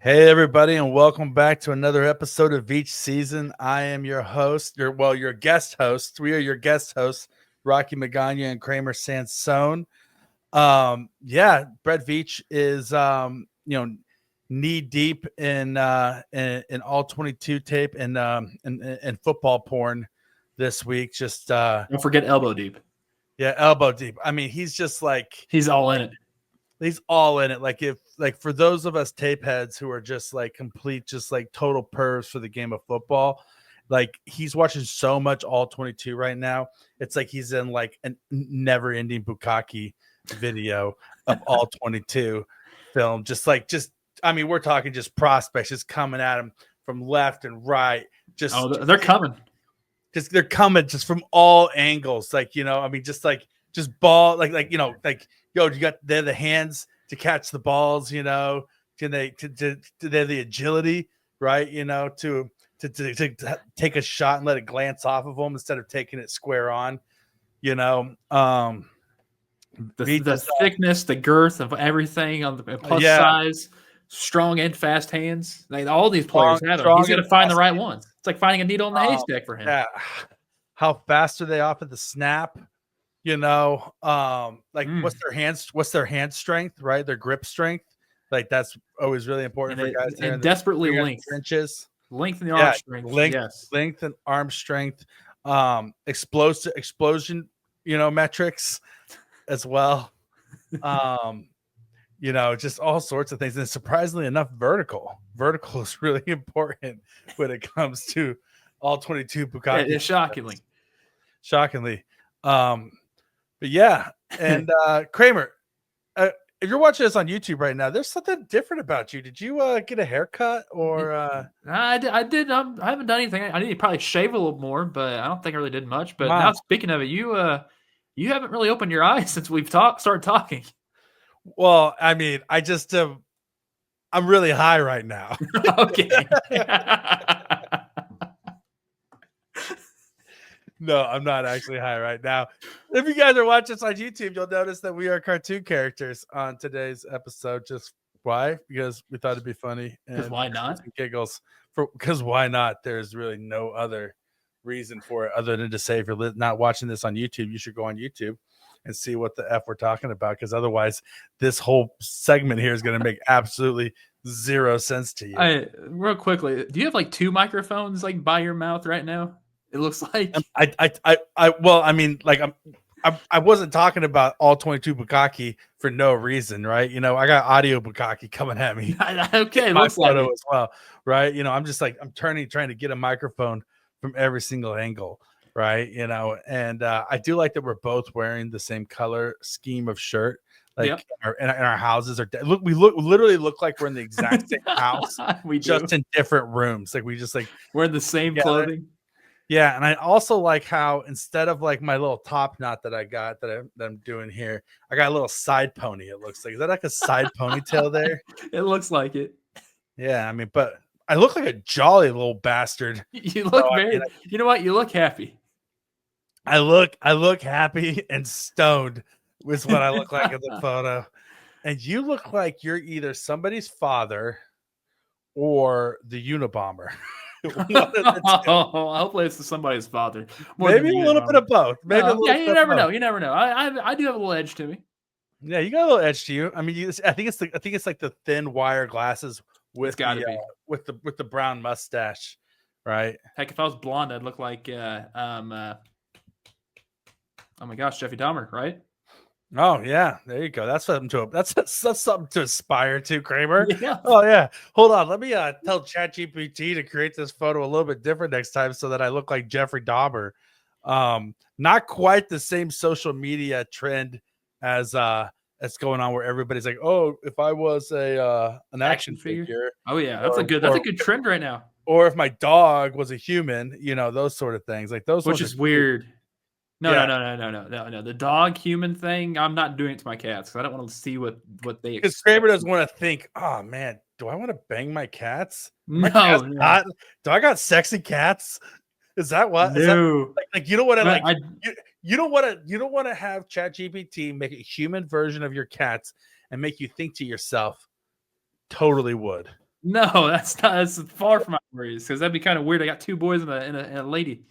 Hey everybody, and welcome back to another episode of Veach Season. I am your host, your guest host. We are your guest hosts, Magaña and Kramer Sansone. Brett Veach is knee deep in all 22 tape and football porn this week. Just don't forget elbow deep. Yeah, elbow deep. I mean, he's just like he's all in it. He's all in it. Like for those of us tape heads who are just like complete, just like total pervs for the game of football, like he's watching so much all 22 right now. It's like he's in like a never ending bukkake video of all 22 film. I mean, we're talking just prospects just coming at him from left and right. They're coming. They're coming just from all angles. Like, I mean, just ball, yo, you got the hands to catch the balls, can they the agility, right? To take a shot and let it glance off of them instead of taking it square on, the thickness, the girth of everything on the plus size, strong and fast hands. All these players have them. He's got to find the right one. It's like finding a needle in the haystack for him. Yeah. How fast are they off at the snap? What's their hand strength, right? Their grip strength. Like that's always really important for guys. And desperately length. Trenches. Length in the arm strength. Length and arm strength. Explosion, metrics as well. Just all sorts of things. And surprisingly enough, vertical. Vertical is really important when it comes to all 22 bukkake. Yeah, shockingly. But yeah, and Kramer, if you're watching this on YouTube right now, there's something different about you. Did you get a haircut or? I did. I haven't done anything. I need to probably shave a little more, but I don't think I really did much. But now, speaking of it, you haven't really opened your eyes since we've started talking. Well, I mean, I'm really high right now. Okay. No, I'm not actually high right now. If you guys are watching us on YouTube, you'll notice that we are cartoon characters on today's episode. Just why? Because we thought it'd be funny. Because why not? Giggles. Because why not? There's really no other reason for it other than to say if you're not watching this on YouTube, you should go on YouTube and see what the F we're talking about. Because otherwise, this whole segment here is going to make absolutely zero sense to you. Real quickly, do you have like two microphones like by your mouth right now? It looks like I wasn't talking about all 22 bukkake for no reason, right? I got audio bukkake coming at me. Okay, my photo like as well, right? I'm just like trying to get a microphone from every single angle, right? And I do like that we're both wearing the same color scheme of shirt. Like our houses are we literally look like we're in the exact same house. We just in different rooms. Like we just like we're in the same clothing. Yeah, and I also like how instead of like my little top knot that I got that I'm doing here, I got a little side pony. It looks like, is that like a side ponytail there? It looks like it. Yeah, I mean, but I look like a jolly little bastard. You look you know what? You look happy. I look happy and stoned is what I look like in the photo. And you look like you're either somebody's father or the Unabomber. Hopefully it's somebody's father. Maybe a little bit of both. Maybe you never know. You never know. I do have a little edge to me. Yeah, you got a little edge to you. I mean, I think it's like the thin wire glasses with the brown mustache, right? Heck, if I was blonde, I'd look like oh my gosh, Jeffrey Dahmer, right? Oh yeah, there you go. That's something to aspire to, Kramer. Yeah. Oh yeah. Hold on. Let me tell ChatGPT to create this photo a little bit different next time so that I look like Jeffrey Dahmer. Not quite the same social media trend as going on where everybody's like, oh, if I was an action figure. Oh yeah, that's a good trend right now. Or if my dog was a human, those sort of things. Like those, which is weird. No. The dog human thing, I'm not doing it to my cats because I don't want to see what they. Because Kramer doesn't want to think, oh man, do I want to bang my cats? Do I got sexy cats? Is that what? No. Is that, like you don't want to like you don't want to have ChatGPT make a human version of your cats and make you think to yourself, totally would. No, that's not. That's far from my worries because that'd be kind of weird. I got 2 boys and a lady.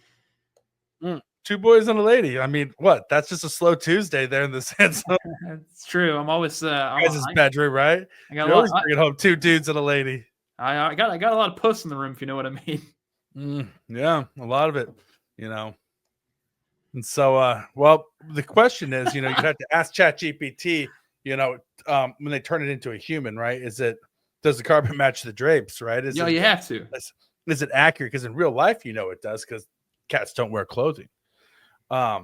2 boys and a lady. I mean, what? That's just a slow Tuesday there in the Sansone That's true. I'm always. guys' bedroom, right? I got a You're lot. always bringing home 2 dudes and a lady. I got a lot of puss in the room, if you know what I mean. Yeah, a lot of it, you know. And so, well, the question is, you have to ask ChatGPT, when they turn it into a human, right? Does the carpet match the drapes, right? You have to. Is it accurate? Because in real life, it does, because cats don't wear clothing. I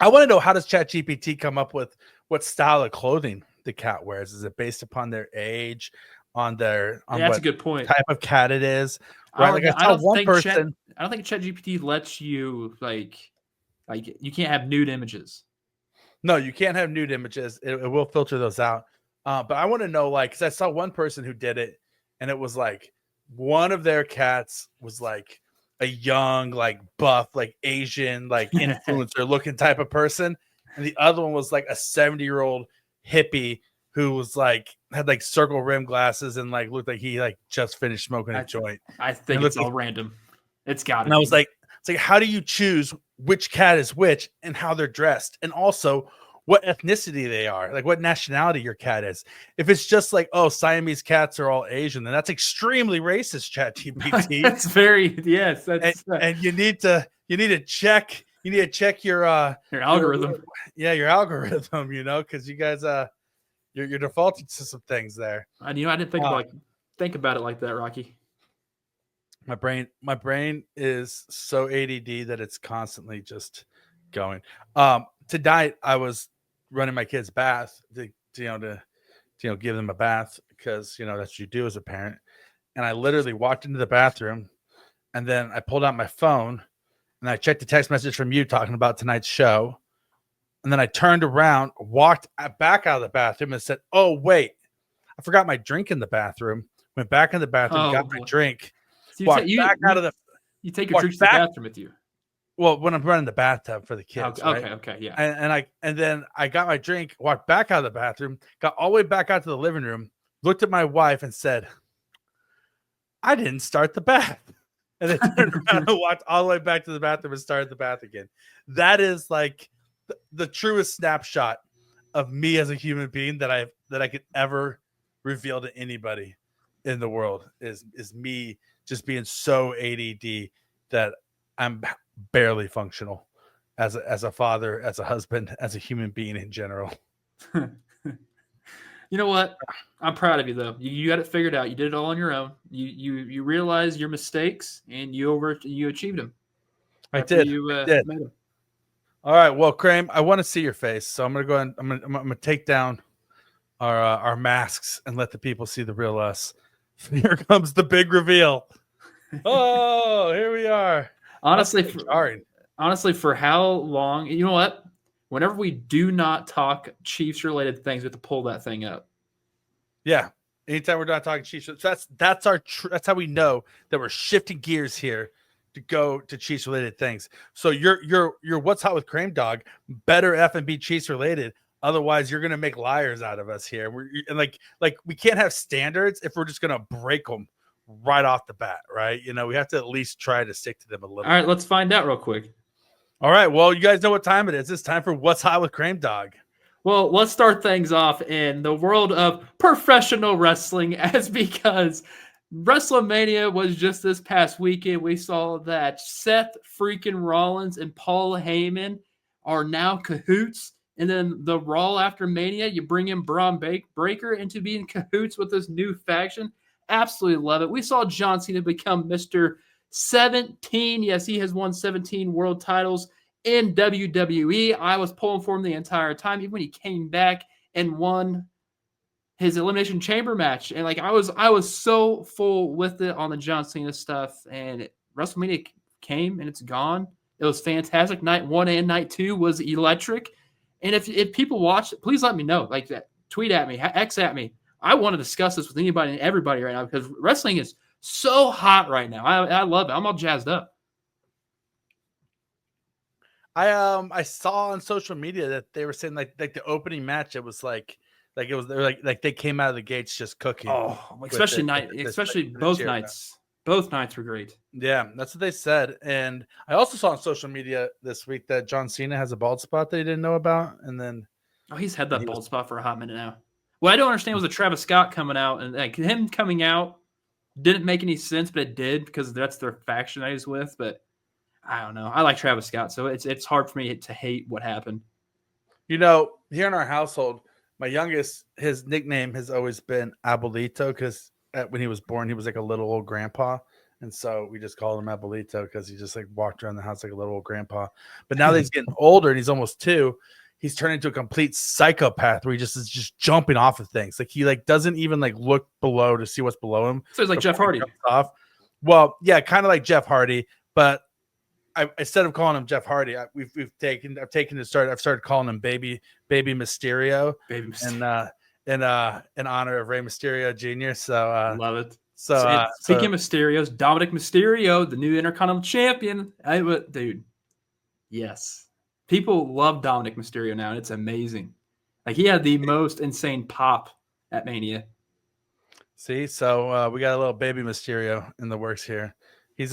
want to know, how does ChatGPT come up with what style of clothing the cat wears? Is it based upon their age, on That's what a good point. type of cat it is? Right? I don't think ChatGPT lets you like you can't have nude images. No, you can't have nude images. It will filter those out. But I want to know, because I saw one person who did it, and it was like one of their cats was like a young, like buff, like Asian, like influencer looking type of person, and the other one was like a 70-year-old hippie who was like had like circle rim glasses and like looked like he like just finished smoking a joint. I think it's all random. It's got to. And I was like, it's like, how do you choose which cat is which and how they're dressed, and also what ethnicity they are, like what nationality your cat is? If it's just like, oh, Siamese cats are all Asian, then that's extremely racist, ChatGPT. That's very, yes. That's and you need to check your algorithm. Your algorithm, because you guys you're defaulting to some things there. And I didn't think about it like that, Rocky. My brain is so ADD that it's constantly just going. Tonight I was running my kid's bath to give them a bath, because that's what you do as a parent. And I literally walked into the bathroom, and then I pulled out my phone and I checked the text message from you talking about tonight's show. And then I turned around, walked back out of the bathroom, and said, "Oh wait, I forgot my drink in the bathroom." Went back in the bathroom, got my drink. So you take your drinks to the bathroom with you. Well, when I'm running the bathtub for the kids. Okay, yeah. And then I got my drink, walked back out of the bathroom, got all the way back out to the living room, looked at my wife and said, "I didn't start the bath." And then turned around and walked all the way back to the bathroom and started the bath again. That is like the truest snapshot of me as a human being that I could ever reveal to anybody in the world, is me just being so ADD that I'm barely functional as a father, as a husband, as a human being in general. You know what? I'm proud of you, though. You got it figured out. You did it all on your own. You realized your mistakes, and you achieved them. I did. Made them. All right. Well, Krame, I want to see your face, so I'm gonna go ahead. I'm gonna take down our masks and let the people see the real us. Here comes the big reveal. Oh, here we are. Honestly, for how long? You know what? Whenever we do not talk Chiefs-related things, we have to pull that thing up. Yeah. Anytime we're not talking Chiefs, that's how we know that we're shifting gears here to go to Chiefs-related things. So you're what's hot with Krame Dog better F&B Chiefs-related. Otherwise, you're gonna make liars out of us here. And we can't have standards if we're just gonna break them right off the bat, right? We have to at least try to stick to them a little. All right, let's find out real quick. All right, well, you guys know what time it is. It's time for What's Hot with Krame Dog. Well, let's start things off in the world of professional wrestling, because WrestleMania was just this past weekend. We saw that Seth freaking Rollins and Paul Heyman are now cahoots. And then the Raw after Mania, you bring in Braun Breaker into being cahoots with this new faction. Absolutely love it. We saw John Cena become Mr. 17. Yes, he has won 17 world titles in WWE. I was pulling for him the entire time, even when he came back and won his Elimination Chamber match. And I was so full with it on the John Cena stuff. And WrestleMania came and it's gone. It was fantastic. Night 1 and night 2 was electric. And if people watch, please let me know. Tweet at me, X at me. I want to discuss this with anybody and everybody right now, because wrestling is so hot right now. I love it. I'm all jazzed up. I saw on social media that they were saying like the opening match, it was like Like it was like they came out of the gates just cooking. Oh, especially both nights. Both nights were great. Yeah, that's what they said. And I also saw on social media this week that John Cena has a bald spot that he didn't know about. And then he's had that bald spot for a hot minute now. What I don't understand was the Travis Scott coming out, and like him coming out didn't make any sense, but it did because that's their faction that he's with. But I don't know. I like Travis Scott, so it's hard for me to hate what happened. You know, here in our household, my youngest, his nickname has always been Abuelito because when he was born, he was like a little old grandpa. And so we just called him Abuelito because he just like walked around the house like a little old grandpa. But now that he's getting older and he's almost 2, he's turned into a complete psychopath where he just is just jumping off of things. Like he like doesn't even like look below to see what's below him. So it's like Jeff Hardy. Off. Well, yeah, kind of like Jeff Hardy, but instead of calling him Jeff Hardy, I've started calling him Baby Mysterio. Baby Mysterio. And in honor of Rey Mysterio Jr. So love it. So speaking of Mysterios, Dominic Mysterio, the new Intercontinental Champion. Dude, yes, people love Dominic Mysterio now, and it's amazing. Like he had the most insane pop at Mania. See, so we got a little Baby Mysterio in the works here. He's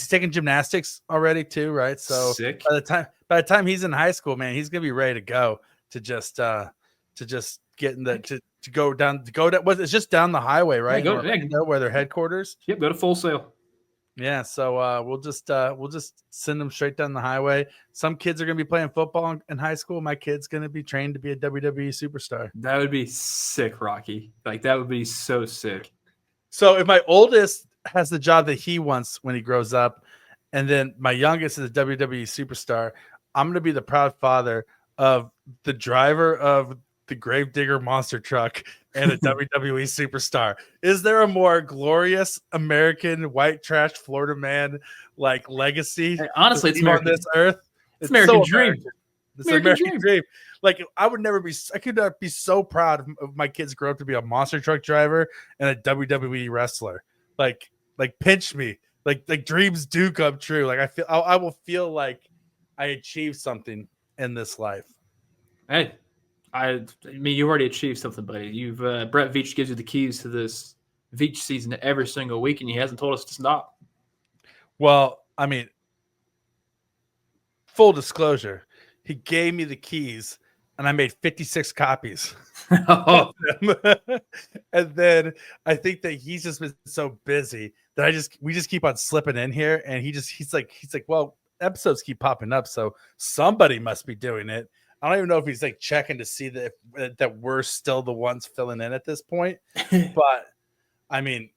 taking gymnastics already too, right? So sick. By the time he's in high school, man, he's gonna be ready to go to just get in the to go down. It's just down the highway, right? Yeah, where their headquarters. Yep, go to Full Sail. Yeah, so we'll just send them straight down the highway. Some kids are gonna be playing football in high school. My kid's gonna be trained to be a WWE superstar. That would be sick, Rocky. Like that would be so sick. So if my oldest has the job that he wants when he grows up, and then my youngest is a WWE superstar, I'm gonna be the proud father of the driver of the Gravedigger monster truck and a WWE superstar. Is there a more glorious American white trash Florida man like legacy? Hey, honestly, it's American. On this earth. It's American dream. It's American dream. Like I could not be so proud of my kids grow up to be a monster truck driver and a WWE wrestler. Like pinch me. Like dreams do come true. Like I will feel like I achieved something in this life. Hey, I mean, you already achieved something, buddy. You've Brett Veach gives you the keys to this Veach season every single week, and he hasn't told us to stop. Well, I mean, full disclosure, he gave me the keys, and I made 56 copies. Oh. And then I think that he's just been so busy that we just keep on slipping in here, and he's like, well, episodes keep popping up, so somebody must be doing it. I don't even know if he's like checking to see that we're still the ones filling in at this point. But I mean,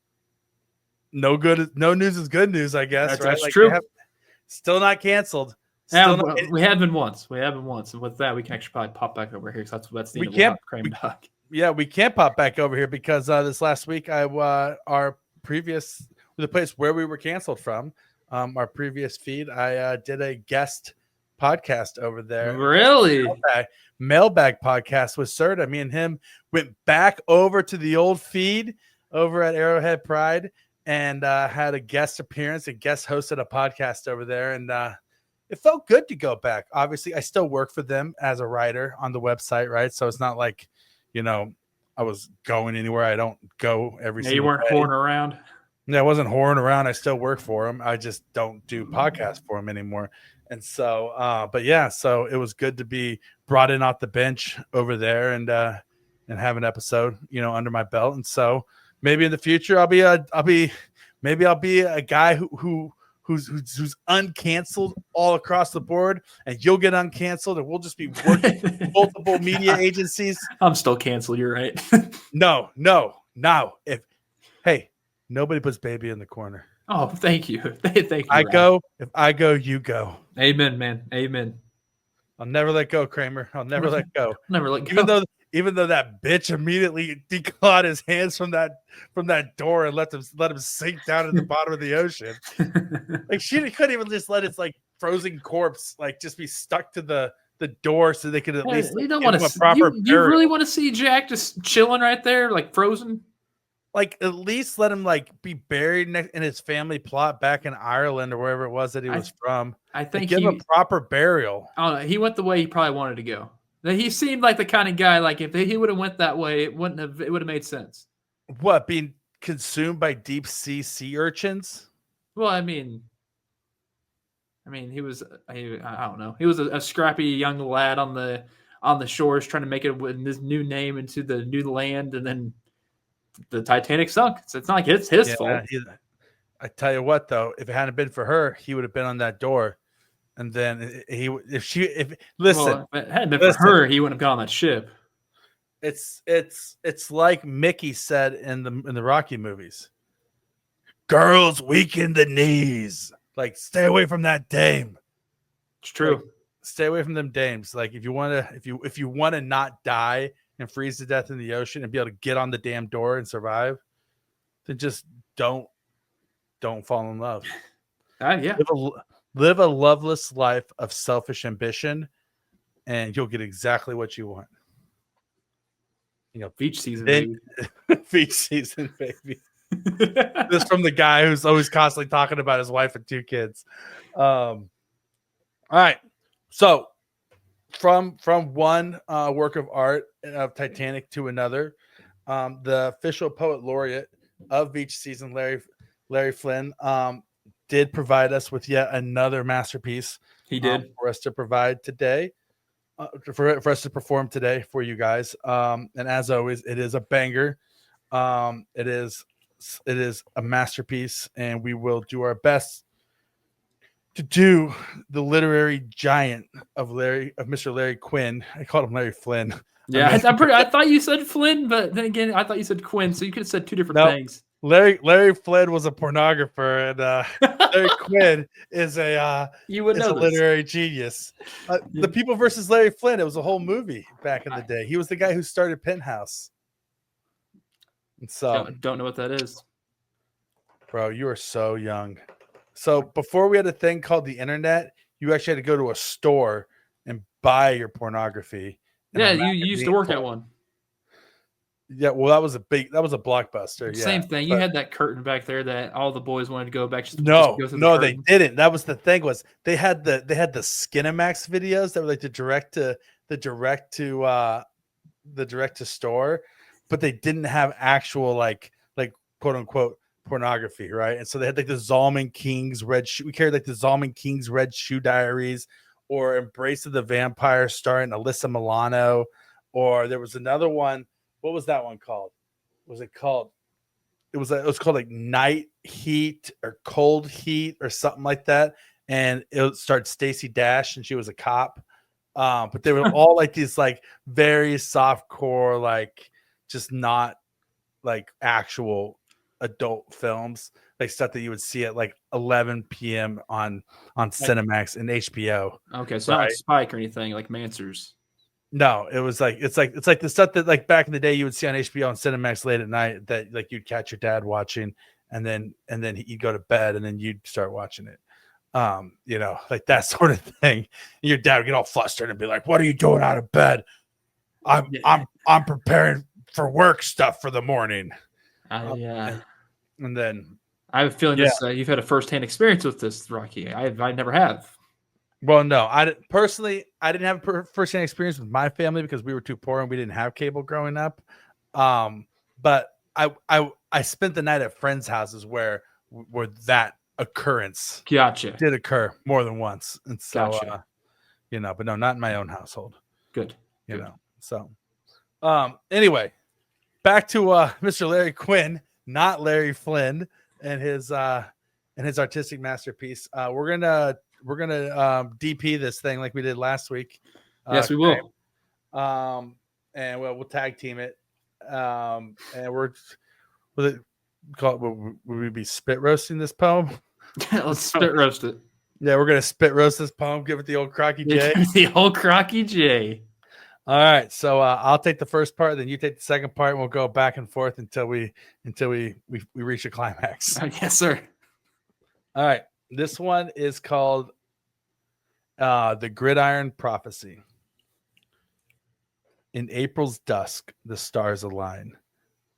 no news is good news, I guess. That's like, true. Still not canceled. We have been once. And with that, we can actually probably pop back over here because that's the end of Krame Talk. Yeah, we can't pop back over here because this last week the place where we were canceled from, our previous feed, I did a guest podcast over there. Really? Mailbag podcast with Serta. Me and him went back over to the old feed over at Arrowhead Pride and had a guest appearance and guest hosted a podcast over there. And it felt good to go back. Obviously, I still work for them as a writer on the website, right? So it's not like, I was going anywhere. I don't go every single day. You weren't whoring around? Yeah, I wasn't whoring around. I still work for them. I just don't do podcasts for them anymore. And so, but yeah, so it was good to be brought in off the bench over there and have an episode, under my belt. And so maybe in the future I'll be a guy who's uncanceled all across the board, and you'll get uncanceled, and we'll just be working with multiple media agencies. I'm still canceled. You're right. No. Hey, nobody puts baby in the corner. Oh, thank you. Thank you. If I go, you go. Amen, man. Amen. I'll never let go, Kramer. I'll never let go. Never let go. Even though that bitch immediately declawed his hands from that door and let him sink down at the bottom of the ocean. Like she couldn't even just let its like frozen corpse like just be stuck to the door so they could at least you don't want to proper. You really want to see Jack just chilling right there, like frozen? Like at least let him like be buried in his family plot back in Ireland or wherever it was that he was from. I think give him a proper burial. I don't know. He went the way he probably wanted to go. He seemed like the kind of guy, like if he would have went that way, it would have made sense. What, being consumed by deep sea urchins? Well, I mean, he was I don't know. He was a scrappy young lad on the shores trying to make it with this new name into the new land, and then the Titanic sunk. So it's not like it's his fault. I tell you what, though, if it hadn't been for her, he would have been on that door. And then listen, Well, if it hadn't been for her, he wouldn't have got on that ship. It's like Mickey said in the Rocky movies. Girls weaken the knees. Like, stay away from that dame. It's true. Like, stay away from them dames. Like, if you want to not die and freeze to death in the ocean and be able to get on the damn door and survive, then just don't fall in love. Yeah. Live a loveless life of selfish ambition, and you'll get exactly what you want. Veach season, baby. Veach season, baby. This from the guy who's always constantly talking about his wife and 2 kids. All right. So from one work of art of Titanic to another, the official poet laureate of Veach season, Larry Flynn, did provide us with yet another masterpiece. He did for us to provide today, for us to perform today for you guys. And as always, it is a banger. It is a masterpiece, and we will do our best to do the literary giant of Mr. Larry Quinn. I called him Larry Flynn. Yeah, I thought you said Flynn, but then again, I thought you said Quinn, so you could have said 2 different things. Larry Flynn was a pornographer, and Larry Quinn is a literary genius. The People versus Larry Flynn. It was a whole movie back in the day. He was the guy who started Penthouse. And so don't know what that is, bro. You are so young. So before we had a thing called the internet, you actually had to go to a store and buy your pornography. Yeah, you used to work at one. Yeah, well, that was a blockbuster. Same thing. You had that curtain back there that all the boys wanted to go back. No, they didn't. That was the thing. Was they had the Skinemax videos that were like the direct to store, but they didn't have actual like quote unquote pornography, right? And so they had like the Zalman King's Red Shoe. We carried like the Zalman King's Red Shoe Diaries, or Embrace of the Vampire starring Alyssa Milano, or there was another one. What was that one called? It was called like Night Heat or Cold Heat or something like that. And it started Stacey Dash, and she was a cop. But they were all like these like very soft core, like just not like actual adult films, like stuff that you would see at like 11 p.m. on Cinemax and HBO. Okay, so not like Spike or anything like Mansers. No, it was like it's like the stuff that like back in the day you would see on HBO and Cinemax late at night that like you'd catch your dad watching, and then he'd go to bed and then you'd start watching it. Like that sort of thing. And your dad would get all flustered and be like, "What are you doing out of bed?" I'm preparing for work stuff for the morning. Yeah. And then I have a feeling you've had a firsthand experience with this, Rocky. I never have. Well, no, I didn't have a first-hand experience with my family because we were too poor and we didn't have cable growing up. But I spent the night at friends' houses where that occurrence did occur more than once, and so but no, not in my own household. Good. So anyway, back to Mr. Larry Quinn, not Larry Flynn, and his artistic masterpiece. We're gonna DP this thing like we did last week. Yes, we will. And we'll tag team it. And would we be spit roasting this poem? Let's spit roast it. Yeah, we're gonna spit roast this poem. Give it the old Crocky J. The old Crocky J. All right, so I'll take the first part, then you take the second part, and we'll go back and forth until we reach a climax. Yes, sir. All right. This one is called The Gridiron Prophecy. In April's dusk, the stars align,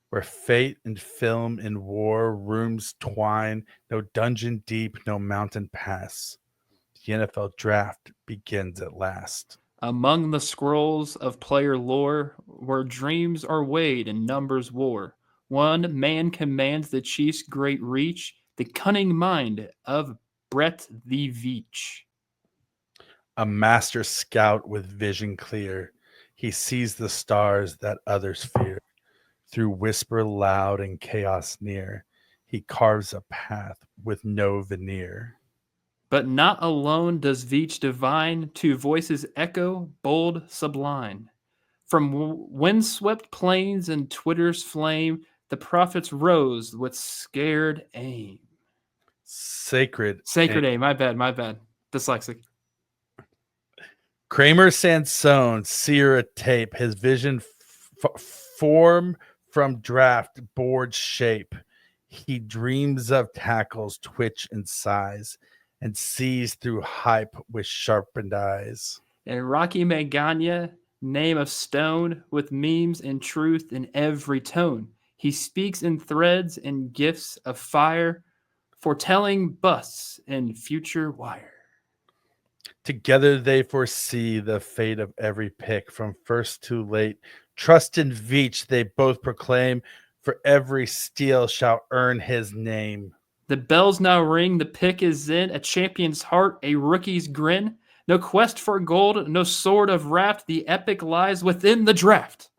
where fate and film and war rooms twine, no dungeon deep, no mountain pass. The NFL draft begins at last. Among the scrolls of player lore, where dreams are weighed and numbers war, one man commands the Chiefs' great reach, the cunning mind of Brett the Veach. A master scout with vision clear, he sees the stars that others fear. Through whisper loud and chaos near, he carves a path with no veneer. But not alone does Veach divine, two voices echo, bold, sublime. From windswept plains and Twitter's flame, the prophets rose with scared aim. Sacred Aim, my bad. Dyslexic. Kramer Sansone, seer a tape, his vision form from draft board shape. He dreams of tackles, twitch and size, and sees through hype with sharpened eyes. And Rocky Magaña, name of stone, with memes and truth in every tone. He speaks in threads and gifts of fire, foretelling busts and future wire. Together they foresee the fate of every pick from first to late. Trust in Veach they both proclaim, for every steal shall earn his name. The bells now ring, the pick is in, a champion's heart, a rookie's grin. No quest for gold, no sword of wrath, the epic lies within the draft.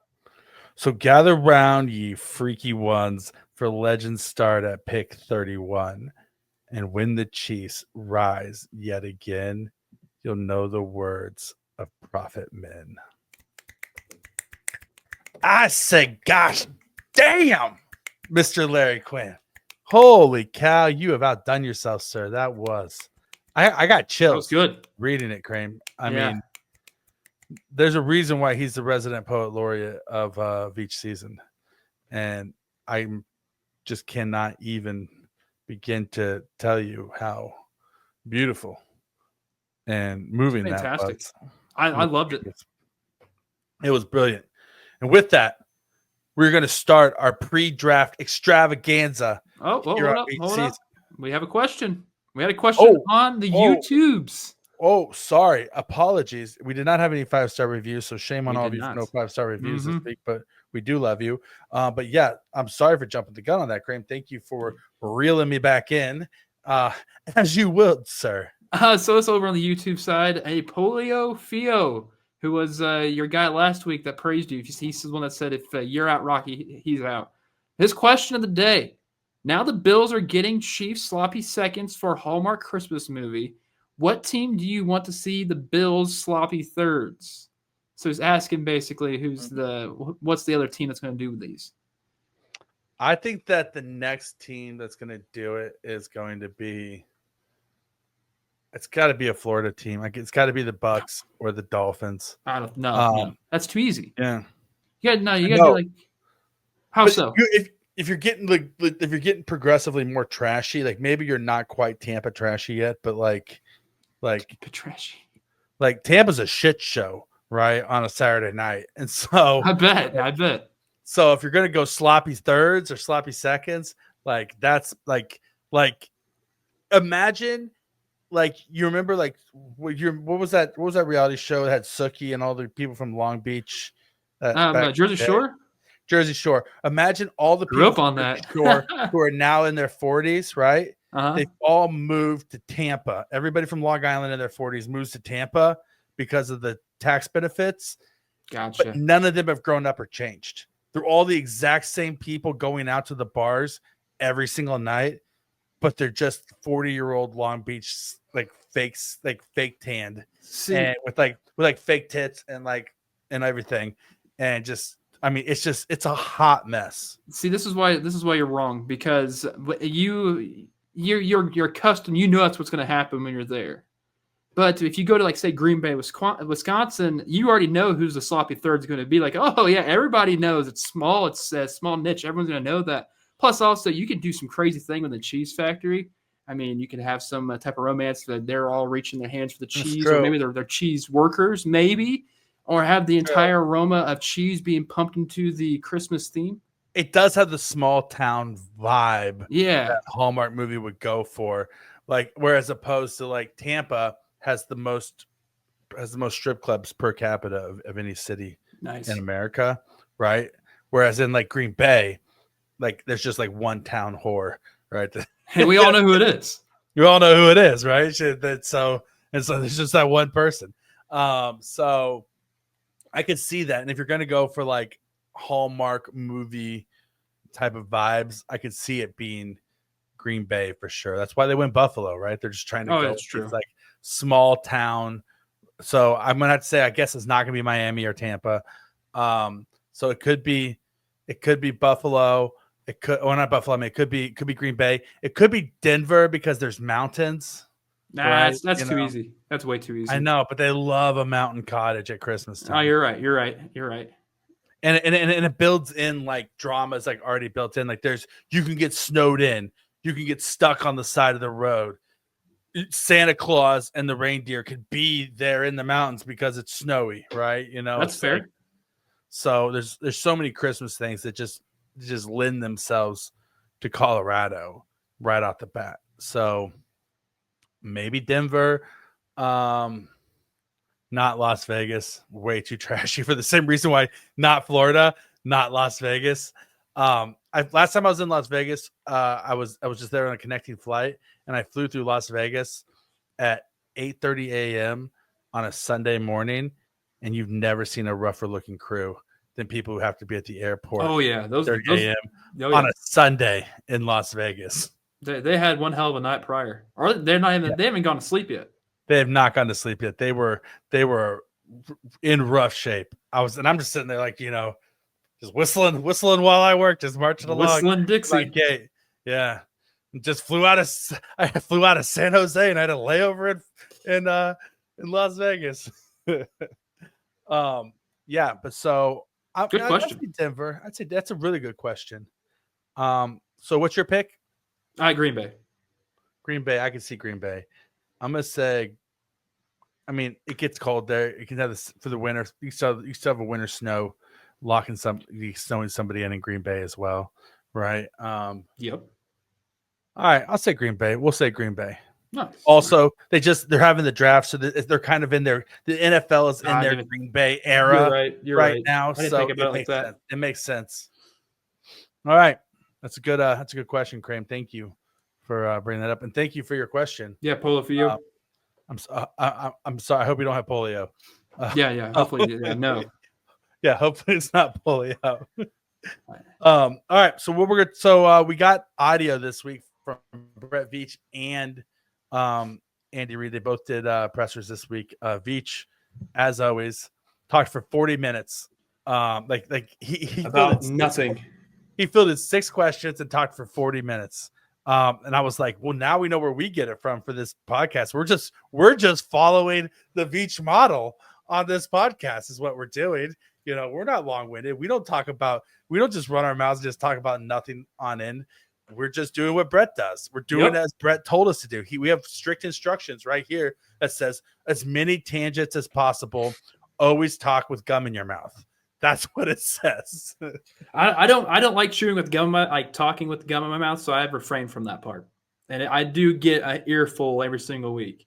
So gather round, ye freaky ones, for legends start at pick 31. And when the Chiefs rise yet again, you'll know the words of prophet men. I say, gosh damn, Mr. Larry Quinn. Holy cow, you have outdone yourself, sir. That was, I got chills. That was good. Reading it, Krame. I mean, there's a reason why he's the resident poet laureate of each season. And I just cannot even begin to tell you how beautiful and moving that was. I loved it. It was brilliant. And with that, we're going to start our pre-draft extravaganza. Hold up. We have a question. We had a question on the YouTubes. Oh, sorry. Apologies. We did not have any 5-star reviews, so shame on all of you for no 5-star reviews this week, but we do love you. But yeah, I'm sorry for jumping the gun on that, Krame. Thank you for reeling me back in, as you would, sir. So it's over on the YouTube side. A Polio Fio, who was your guy last week that praised you. He's the one that said, if you're out, Rocky, he's out. His question of the day. Now the Bills are getting Chiefs sloppy seconds for a Hallmark Christmas movie. What team do you want to see the Bills sloppy thirds? So he's asking basically what's the other team that's going to do these? I think that the next team that's going to do it is going to be, it's got to be a Florida team. Like, it's got to be the Bucks or the Dolphins. I don't know. No. That's too easy. Yeah. You got to do like, how so? If you're getting if you're getting progressively more trashy, like maybe you're not quite Tampa trashy yet, but like trashy. Like Tampa's a shit show, right, on a Saturday night. And so I bet. So if you're gonna go sloppy thirds or sloppy seconds, like that's like imagine, like, you remember, like, what was that reality show that had Sookie and all the people from Long Beach? Jersey Shore? Jersey Shore. Imagine all the people on that Shore who are now in their 40s, right? Uh-huh. They've all moved to Tampa. Everybody from Long Island in their 40s moves to Tampa because of the tax benefits. Gotcha. But none of them have grown up or changed. They're all the exact same people going out to the bars every single night, but they're just 40-year-old Long Beach fake tanned, and with fake tits and everything, and just, I mean, it's a hot mess. See, this is why you're wrong, because you're accustomed, that's what's going to happen when you're there. But if you go to, like, say, Green Bay, Wisconsin, you already know who's the sloppy third is going to be. Like, oh yeah, everybody knows it's small. It's a small niche. Everyone's going to know that. Plus, also, you can do some crazy thing with the cheese factory. I mean, you can have some type of romance that they're all reaching their hands for the cheese, or maybe they're cheese workers, maybe, or have the entire aroma of cheese being pumped into the Christmas theme. It does have the small town vibe. Yeah, that Hallmark movie would go for, like, whereas opposed to like Tampa has the most strip clubs per capita of any city Nice. in America, right? Whereas in like Green Bay, like there's just like one town whore, right? And we all know who it is. You all know who it is, right? So there's just that one person. So I could see that. And if you're going to go for like Hallmark movie type of vibes, I could see it being Green Bay for sure. That's why they went Buffalo, right? They're just trying to go. That's true. It's like small town. So I'm going to have to say, I guess it's not going to be Miami or Tampa. So it could be Buffalo. It could, or not Buffalo. I mean, it could be Green Bay. It could be Denver because there's mountains. Nah, right? that's too easy. That's way too easy. I know, but they love a mountain cottage at Christmas time. Oh, you're right. And it builds in like dramas like already built in. Like you can get snowed in, you can get stuck on the side of the road. Santa Claus and the reindeer could be there in the mountains because it's snowy, right? That's fair. Like, so there's so many Christmas things that just lend themselves to Colorado right off the bat. So maybe Denver, not Las Vegas, way too trashy for the same reason why not Florida, not Las Vegas. Last time I was in Las Vegas, I was just there on a connecting flight, and I flew through Las Vegas at 8:30 a.m. on a Sunday morning, and you've never seen a rougher looking crew than people who have to be at the airport. Oh yeah, those 30 a.m. On a Sunday in Las Vegas. They had one hell of a night prior, or they're not even. Yeah. They haven't gone to sleep yet. They have not gone to sleep yet. They were in rough shape. I'm just sitting there like, just whistling while I work, just marching along. Whistling Dixie. Gate. Yeah. Just flew out of San Jose and I had a layover in Las Vegas. Yeah, but so good question. I'd say Denver. I'd say that's a really good question. So what's your pick? Green Bay. Green Bay. I can see Green Bay. I'm gonna say. I mean, it gets cold there. You can have this for the winter. You still have a winter snow, snowing somebody in Green Bay as well, right? Yep. All right, I'll say Green Bay. We'll say Green Bay. Nice. Also, they're having the draft, so they're kind of in their. The NFL is in their Green Bay era right now. I didn't so think about it it makes like that. sense. It makes sense. All right, that's a good question, Krame. Thank you for bringing that up, and thank you for your question. Yeah, Polo for you. I'm sorry. I hope you don't have polio. Yeah. Hopefully, no. Yeah, hopefully it's not polio. All right. So what we're gonna we got audio this week from Brett Veach and Andy Reid. They both did pressers this week. Veach, as always, talked for 40 minutes. He about nothing. He fielded 6 questions and talked for 40 minutes. And I was like, well, now we know where we get it from for this podcast. We're just following the Veach model on this podcast is what we're doing. We're not long-winded. We don't just run our mouths and just talk about nothing on end. We're just doing what Brett does. We're doing as Brett told us to do. We have strict instructions right here that says as many tangents as possible. Always talk with gum in your mouth. That's what it says. I don't like chewing with gum, like talking with gum in my mouth, so I refrain from that part. And I do get an earful every single week.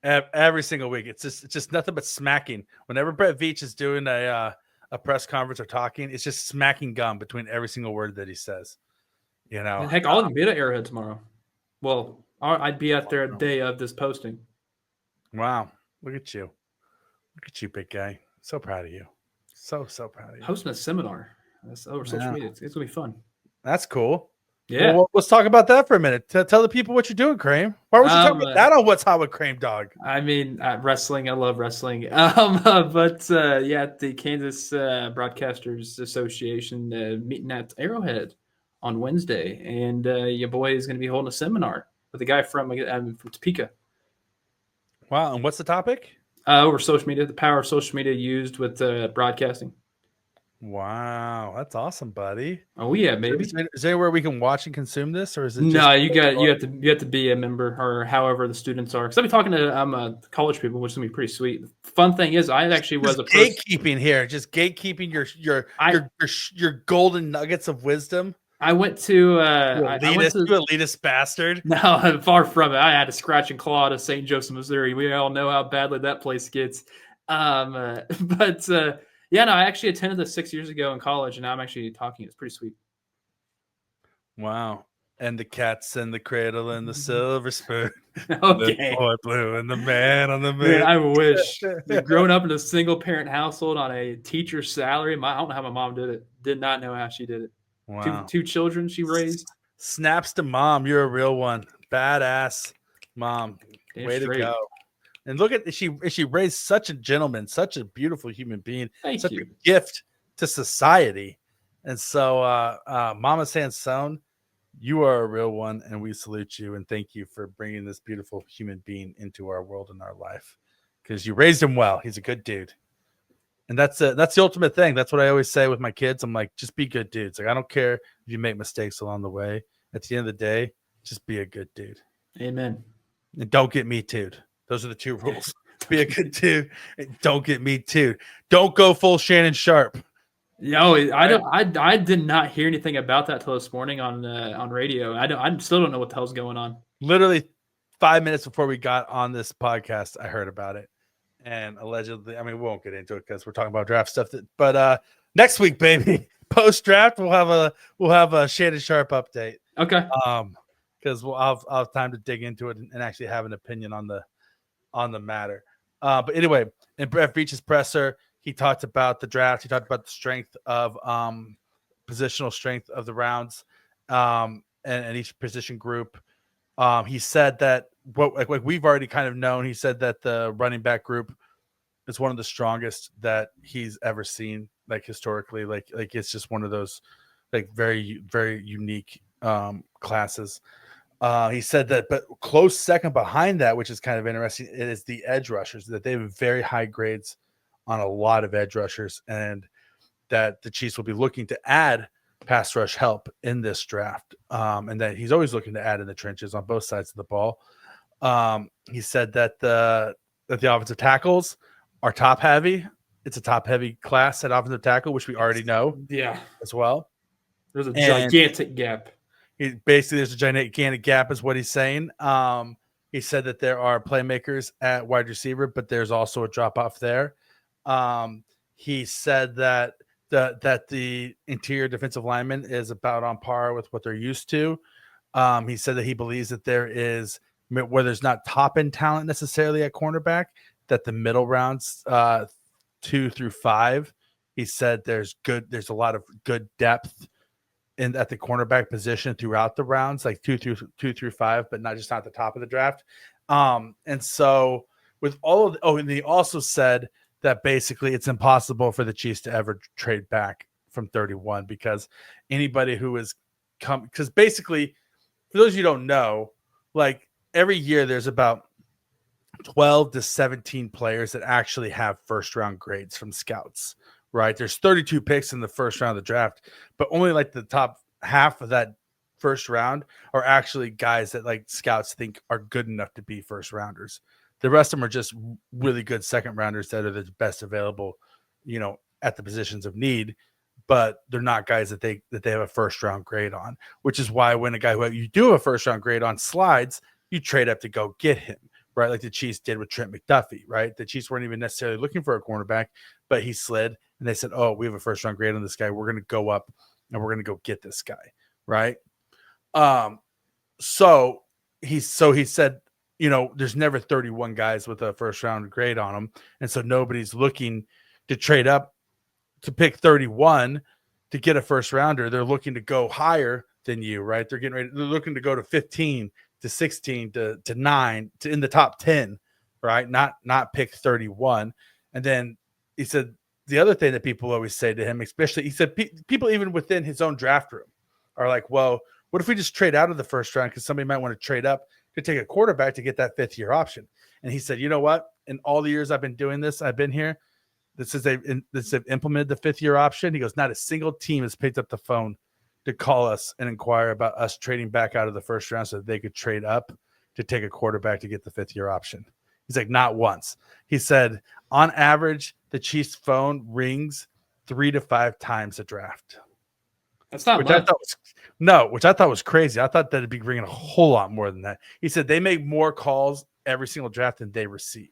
Every single week, it's just nothing but smacking. Whenever Brett Veach is doing a press conference or talking, it's just smacking gum between every single word that he says. And heck, I'll be at Arrowhead tomorrow. Well, I'd be out there a day of this posting. Wow, look at you, big guy. So proud of you. So proud of you. Hosting a seminar. That's over social media. It's gonna be fun. That's cool. Yeah. Well, let's talk about that for a minute. Tell the people what you're doing, Krame. Why would you talk about that on What's Hot with Krame, dog? I mean, wrestling. I love wrestling. The Kansas Broadcasters Association meeting at Arrowhead on Wednesday, and your boy is going to be holding a seminar with a guy from Topeka. Wow. And what's the topic? Over social media, the power of social media used with broadcasting. Wow, that's awesome, buddy. Oh yeah, maybe. Is there anywhere we can watch and consume this, or is it? No, you have to be a member, or however the students are. Because I'll be talking to college people, which is gonna be pretty sweet. The fun thing is, I actually was a gatekeeping here, just gatekeeping your golden nuggets of wisdom. I went to You elitist bastard. No, far from it. I had to scratch and claw to St. Joseph, Missouri. We all know how badly that place gets. But yeah, no, I actually attended this 6 years ago in college, and now I'm actually talking. It's pretty sweet. Wow. And the cats and the cradle and the silver spoon. Okay. The boy blue and the man on the moon. Man, I wish. Growing up in a single parent household on a teacher's salary, I don't know how my mom did it. Did not know how she did it. Wow. Two children she raised. Snaps to mom. You're a real one. Badass mom. Damn Way straight. to go. And look at she raised such a gentleman, such a beautiful human being, Thank you. A gift to society. And so Mama Sansone, you are a real one, and we salute you and thank you for bringing this beautiful human being into our world and our life, because you raised him well. He's a good dude, and that's the ultimate thing. That's what I always say with my kids. I'm like, just be good dudes. Like, I don't care if you make mistakes along the way. At the end of the day, just be a good dude. Amen. And don't get me too'd. Those are the two rules. Be a good dude and don't get me too'd. Don't go full Shannon Sharp. No, I did not hear anything about that till this morning on radio. I still don't know what the hell's going on. Literally 5 minutes before we got on this podcast, I heard about it, and allegedly, I mean, we won't get into it because we're talking about draft stuff. But next week, baby, post draft, we'll have a Shannon Sharp update. Okay. Because I'll have time to dig into it and actually have an opinion on the matter. But anyway, in Brett Veach's presser, he talked about the draft. He talked about the strength of positional strength of the rounds and each position group. He said that like we've already kind of known. He said that the running back group is one of the strongest that he's ever seen, like historically. Like it's just one of those like very, very unique classes. He said that, but close second behind that, which is kind of interesting, is the edge rushers, that they have very high grades on a lot of edge rushers, and that the Chiefs will be looking to add pass rush help in this draft, and that he's always looking to add in the trenches on both sides of the ball. He said that the offensive tackles are top heavy. It's a top heavy class at offensive tackle, which we already know. Yeah, as well. There's a gigantic gap. There's a gigantic gap, is what he's saying. He said that there are playmakers at wide receiver, but there's also a drop off there. He said that the interior defensive lineman is about on par with what they're used to. He said that he believes that there is, where there's not top end talent necessarily at cornerback, that the middle rounds 2 through 5, he said there's a lot of good depth at the cornerback position throughout the rounds, like 2 through 5, but not at the top of the draft. And so with all of and he also said that basically it's impossible for the Chiefs to ever trade back from 31, because anybody who is because basically, for those of you who don't know, like every year there's about 12 to 17 players that actually have first round grades from scouts, right? There's 32 picks in the first round of the draft, but only like the top half of that first round are actually guys that like scouts think are good enough to be first rounders. The rest of them are just really good second rounders that are the best available, at the positions of need, but they're not guys that they have a first round grade on, which is why when a guy who you do have a first round grade on slides, you trade up to go get him, right? Like the Chiefs did with Trent McDuffie, right? The Chiefs weren't even necessarily looking for a cornerback, but he slid and they said, oh, we have a first round grade on this guy. We're going to go up and we're going to go get this guy. Right. So he said, there's never 31 guys with a first round grade on them. And so nobody's looking to trade up to pick 31 to get a first rounder. They're looking to go higher than you, right? They're looking to go to 15 to 16 to 9 to in the top 10, right? Not pick 31. And then he said the other thing that people always say to him, especially, he said people even within his own draft room are like, well, what if we just trade out of the first round because somebody might want to trade up to take a quarterback to get that 5th year option? And he said, you know what? In all the years I've been doing this, I've been here. They've implemented the 5th year option. He goes, not a single team has picked up the phone to call us and inquire about us trading back out of the first round so that they could trade up to take a quarterback to get the 5th year option. He's like, not once. He said, on average, the Chiefs' phone rings 3 to 5 times a draft. That's not which much. which I thought was crazy. I thought that it'd be bringing a whole lot more than that. He said they make more calls every single draft than they receive.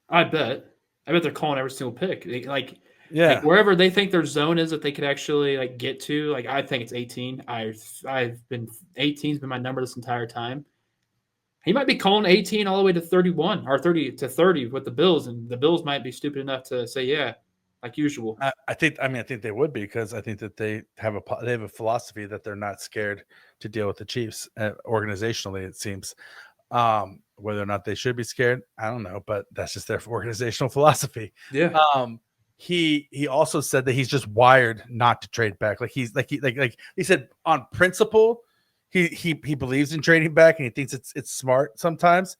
I bet. I bet they're calling every single pick. Like Yeah, wherever they think their zone is that they could actually like get to. Like I think it's 18. I've been 18's been my number this entire time. He might be calling 18 all the way to 31 or 30 to 30 with the Bills, and the Bills might be stupid enough to say yeah, like usual. I think they would be, because I think that they have a philosophy that they're not scared to deal with the Chiefs organizationally. It seems. Whether or not they should be scared, I don't know, but that's just their organizational philosophy. Yeah. He also said that he's just wired not to trade back. Like he said, on principle, he believes in trading back, and he thinks it's smart sometimes.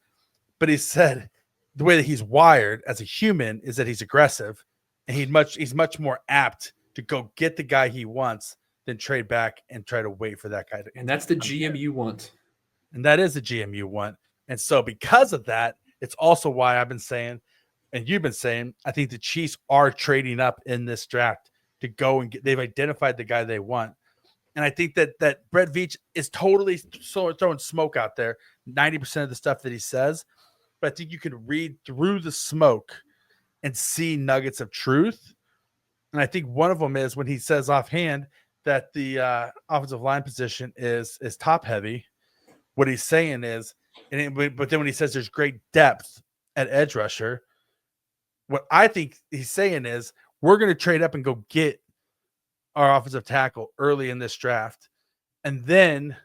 But he said the way that he's wired as a human is that he's aggressive, and he's much more apt to go get the guy he wants than trade back and try to wait for that guy to. And that's the GM you want. And that is the GM you want. And so because of that, it's also why I've been saying, and you've been saying, I think the Chiefs are trading up in this draft to go and they've identified the guy they want. And I think that Brett Veach is totally throwing smoke out there, 90% of the stuff that he says. But I think you can read through the smoke and see nuggets of truth. And I think one of them is when he says offhand that the offensive line position is top heavy. What he's saying is, but then when he says there's great depth at edge rusher, what I think he's saying is we're going to trade up and go get our offensive tackle early in this draft, and then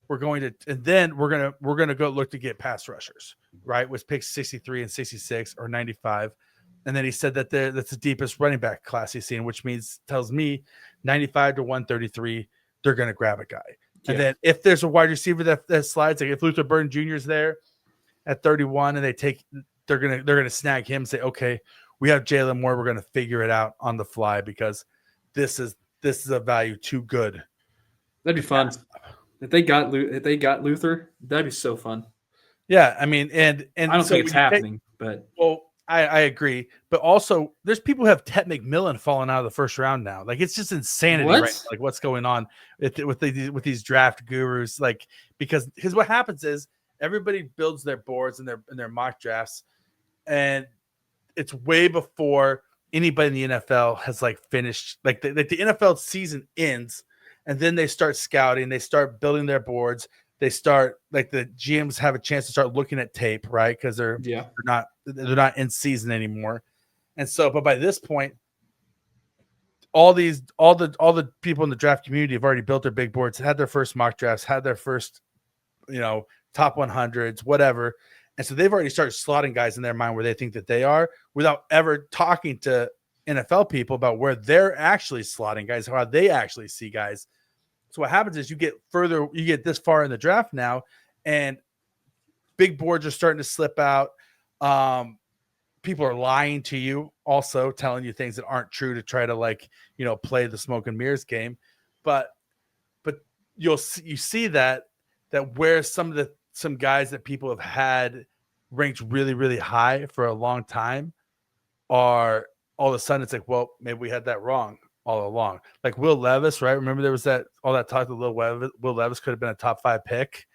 we're going to go look to get pass rushers, right? With picks 63 and 66 or 95. And then he said that that's the deepest running back class he's seen, which tells me 95 to 133, they're going to grab a guy. Yeah. And then if there's a wide receiver that slides, like if Luther Burden Jr. is there at 31 and they're gonna snag him and say, okay, we have Jalen Moore, we're gonna figure it out on the fly because this is a value too good. That'd be fun. If they got Luther, that'd be so fun. Yeah, I mean, and I don't think it's happening, but I agree. But also, there's people who have Ted McMillan falling out of the first round now. Like, it's just insanity, right? Like, what's going on with these draft gurus? Like, because what happens is everybody builds their boards and their mock drafts, and it's way before anybody in the NFL has like finished. Like the NFL season ends, and then they start scouting. They start building their boards. They start, like, the GMs have a chance to start looking at tape, right? Because they're not in season anymore. And so, but by this point, all the people in the draft community have already built their big boards, had their first mock drafts, had their first, top 100s, whatever. And so they've already started slotting guys in their mind where they think that they are, without ever talking to NFL people about where they're actually slotting guys, how they actually see guys. So what happens is you get this far in the draft now, and big boards are starting to slip out. People are lying to you, also telling you things that aren't true to try to play the smoke and mirrors game. But you see that where some guys that people have had ranked really, really high for a long time are all of a sudden it's like, well, maybe we had that wrong all along. Like Will Levis, right? Remember there was all that talk that Will Levis could have been a top 5 pick,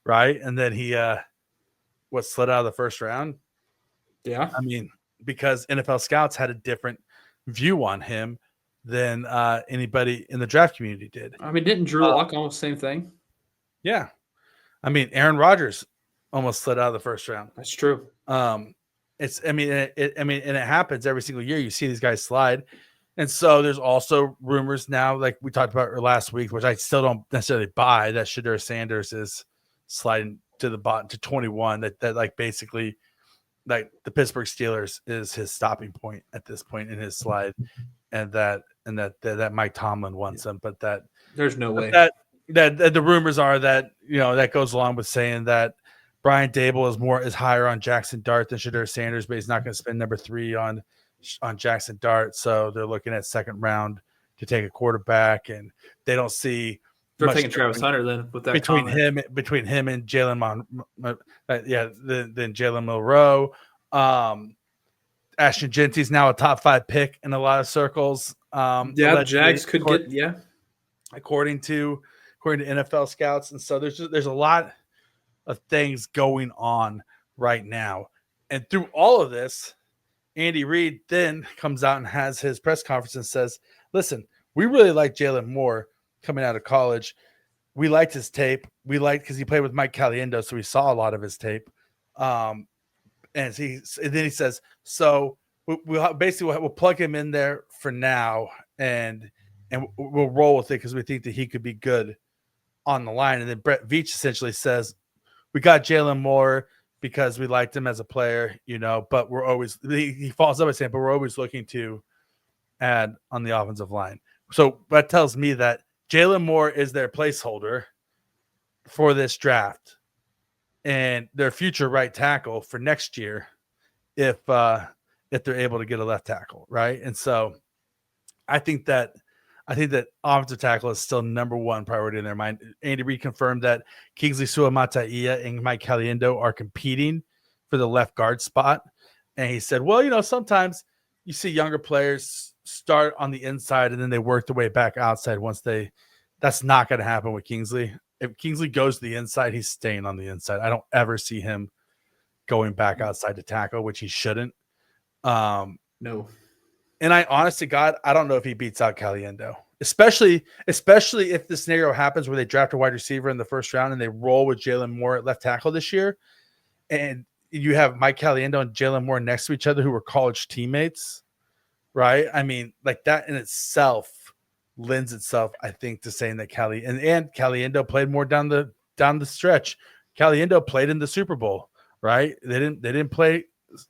right? And then he slid out of the first round. Yeah. I mean, because NFL scouts had a different view on him than anybody in the draft community did. I mean, didn't Drew Lock almost the same thing? Yeah. I mean, Aaron Rodgers almost slid out of the first round. That's true. It happens every single year. You see these guys slide. And so there's also rumors now, like we talked about last week, which I still don't necessarily buy, that Shedeur Sanders is sliding to the bottom to 21, that like basically like the Pittsburgh Steelers is his stopping point at this point in his slide, and that Mike Tomlin wants him, but that there's no way that the rumors are that, that goes along with saying that Brian Dable is higher on Jackson Dart than Shedeur Sanders, but he's not going to spend number 3 on Jackson Dart. So they're looking at second round to take a quarterback, and they don't see. They're taking Travis Hunter then with that between him and Jalen then Jalen Milroe. Ashton Genty's now a top 5 pick in a lot of circles. The Jags could get according to NFL scouts. And so there's a lot of things going on right now. And through all of this, Andy Reid then comes out and has his press conference and says, listen, we really like Jalen Moore coming out of college. We liked his tape. We liked because he played with Mike Caliendo, so we saw a lot of his tape. And then he says, so we'll plug him in there for now, and we'll roll with it because we think that he could be good on the line. And then Brett Veach essentially says, we got Jalen Moore because we liked him as a player, but we're always he follows up by saying, but we're always looking to add on the offensive line. So that tells me that Jalen Moore is their placeholder for this draft and their future right tackle for next year if they're able to get a left tackle, right? And so I think that offensive tackle is still number one priority in their mind. Andy Reid confirmed that Kingsley Suamataia and Mike Caliendo are competing for the left guard spot. And he said, well, sometimes you see younger players start on the inside and then they work their way back outside that's not going to happen with Kingsley. If Kingsley goes to the inside, he's staying on the inside. I don't ever see him going back outside to tackle, which he shouldn't. No. And I, honest to God, I don't know if he beats out Caliendo, especially if the scenario happens where they draft a wide receiver in the first round and they roll with Jalen Moore at left tackle this year. And you have Mike Caliendo and Jalen Moore next to each other who were college teammates, right? I mean, like that in itself lends itself, I think, to saying that Caliendo played more down the stretch. Caliendo played in the Super Bowl, right? They didn't play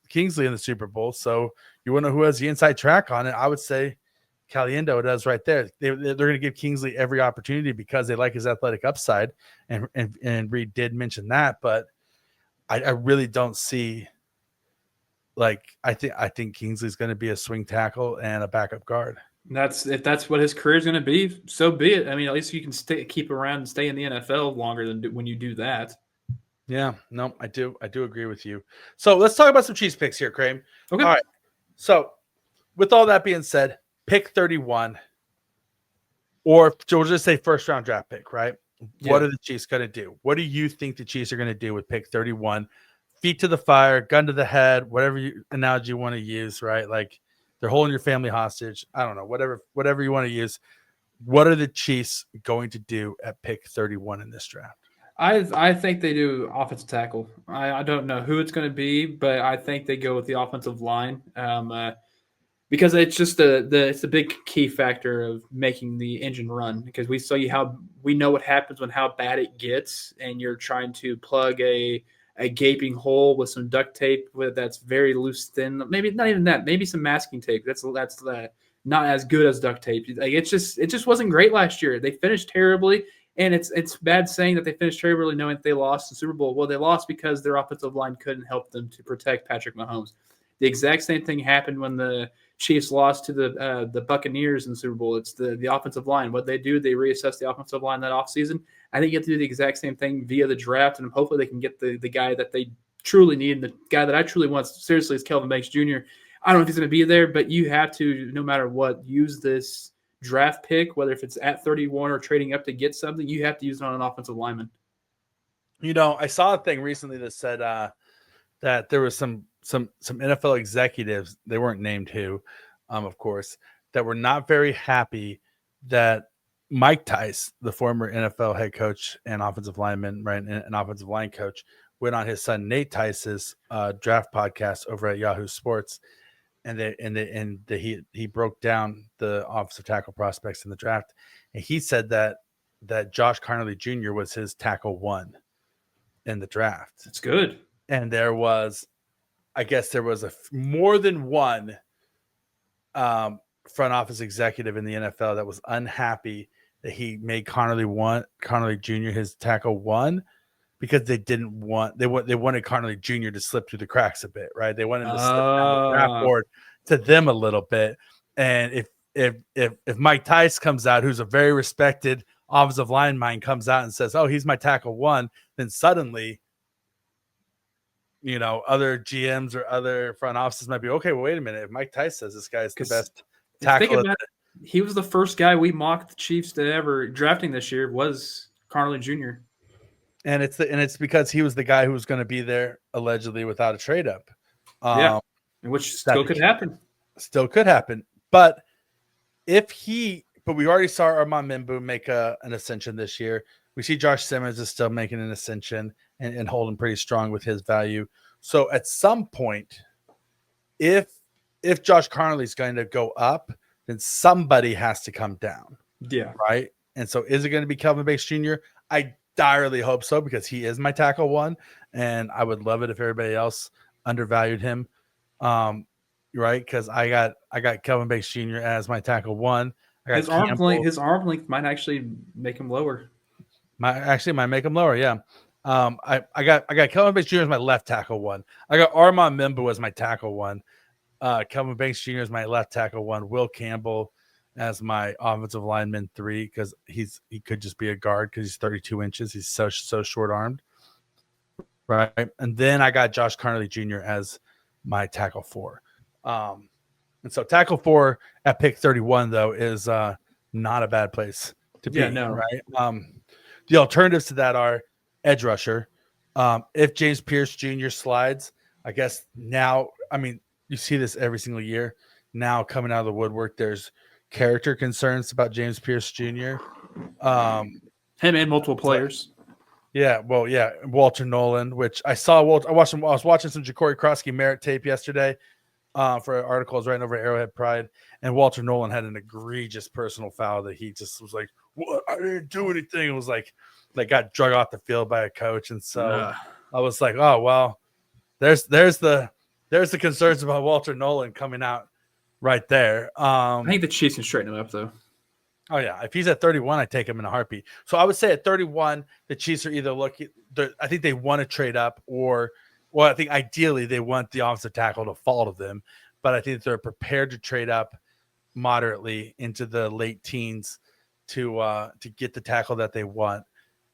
Kingsley in the Super Bowl, so you want to know who has the inside track on it? I would say Caliendo does right there. They're going to give Kingsley every opportunity because they like his athletic upside, and Reid did mention that, but I really don't see. Like I think Kingsley's going to be a swing tackle and a backup guard. If that's what his career is going to be, so be it. I mean, at least you can keep around and stay in the NFL longer than when you do that. Yeah, no, I do agree with you. So let's talk about some Chiefs picks here, Krame. Okay. All right. So with all that being said, pick 31, or we'll just say first round draft pick, right? Yeah. What are the Chiefs going to do? What do you think the Chiefs are going to do with pick 31? Feet to the fire, gun to the head, whatever analogy you want to use, right? Like they're holding your family hostage. I don't know, whatever you want to use. What are the Chiefs going to do at pick 31 in this draft? I think they do offensive tackle. I don't know who it's going to be, but I think they go with the offensive line because it's just it's a big key factor of making the engine run. Because we know what happens when how bad it gets, and you're trying to plug a gaping hole with some duct tape that's very loose, thin. Maybe not even that. Maybe some masking tape. That's not as good as duct tape. Like it just wasn't great last year. They finished terribly. And it's bad saying that they finished terribly knowing that they lost the Super Bowl. Well, they lost because their offensive line couldn't help them to protect Patrick Mahomes. The exact same thing happened when the Chiefs lost to the Buccaneers in the Super Bowl. It's the offensive line. What they do, they reassess the offensive line that offseason. I think you have to do the exact same thing via the draft, and hopefully they can get the guy that they truly need. And the guy that I truly want, seriously, is Kelvin Banks Jr. I don't know if he's going to be there, but you have to, no matter what, use this draft pick, whether if it's at 31 or trading up to get something, you have to use it on an offensive lineman. I saw a thing recently that said that there was some NFL executives, they weren't named who, of course, that were not very happy that Mike Tice, the former NFL head coach and offensive lineman, right, and offensive line coach, went on his son Nate Tice's draft podcast over at Yahoo Sports. And he broke down the offensive tackle prospects in the draft, and he said that Josh Carnley Jr. was his tackle one in the draft. That's good. And there was more than one front office executive in the NFL that was unhappy that he made Carnley Jr. his tackle one, because they wanted Carnley Jr. to slip through the cracks a bit, right? They wanted him to slip down the draft board to them a little bit. And if Mike Tice comes out, who's a very respected offensive line mind, comes out and says, "Oh, he's my tackle one," then suddenly, other GMs or other front offices might be, okay, well, wait a minute. If Mike Tice says this guy's the best tackle, he was the first guy we mocked the Chiefs to ever drafting this year was Carnley Jr. And it's because he was the guy who was going to be there allegedly without a trade up. Yeah, which still could happen. Still could happen. But we already saw Armand Mimbu make an ascension this year. We see Josh Simmons is still making an ascension and holding pretty strong with his value. So at some point, if Josh Carnley's going to go up, then somebody has to come down. Yeah. Right. And so is it going to be Kelvin Bates Jr.? I direly hope so, because he is my tackle one, and I would love it if everybody else undervalued him. Right? Because I got Kelvin Bates Jr. as my tackle one. His arm length might actually make him lower. Might make him lower. Yeah. I got Kelvin Bates Jr. as my left tackle one. I got Armand Mimbu as my tackle one. Kelvin Bates Jr. as my left tackle one. Will Campbell as my offensive lineman 3, because he could just be a guard because he's 32 inches. He's so short armed. Right. And then I got Josh Carnley Jr. as my tackle 4. And so tackle 4 at pick 31 though is not a bad place to be. Yeah, no. Right. The alternatives to that are edge rusher. If James Pierce Jr. slides, I guess now, I mean, you see this every single year. Now coming out of the woodwork, there's character concerns about James Pierce Jr. Him and multiple players. Walter Nolan, which I saw. I was watching some Ja'Cory Krosky Merritt tape yesterday for articles right over at Arrowhead Pride, and Walter Nolan had an egregious personal foul that he just was like, "What? I didn't do anything." It was like got drug off the field by a coach, and so I was like, "Oh well, there's the concerns about Walter Nolan coming out right there." I think the Chiefs can straighten him up though. Oh yeah, if he's at 31, I take him in a heartbeat. So I would say at 31, the Chiefs are either looking. I think they want to trade up, or I think ideally they want the offensive tackle to fall to them. But I think they're prepared to trade up moderately into the late teens to get the tackle that they want.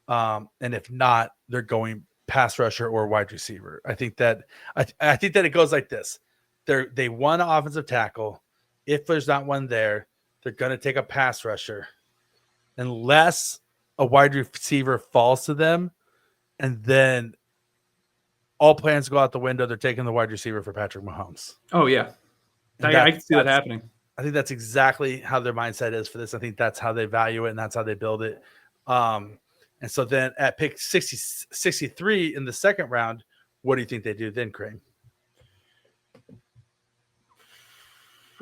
And if not, they're going pass rusher or wide receiver. I think that it goes like this: they want an offensive tackle. If there's not one there, they're going to take a pass rusher unless a wide receiver falls to them, and then all plans go out the window. They're taking the wide receiver for Patrick Mahomes. Oh, yeah. I can see that happening. I think that's exactly how their mindset is for this. I think that's how they value it, and that's how they build it. And so then at pick 63 in the second round, what do you think they do then, Krame?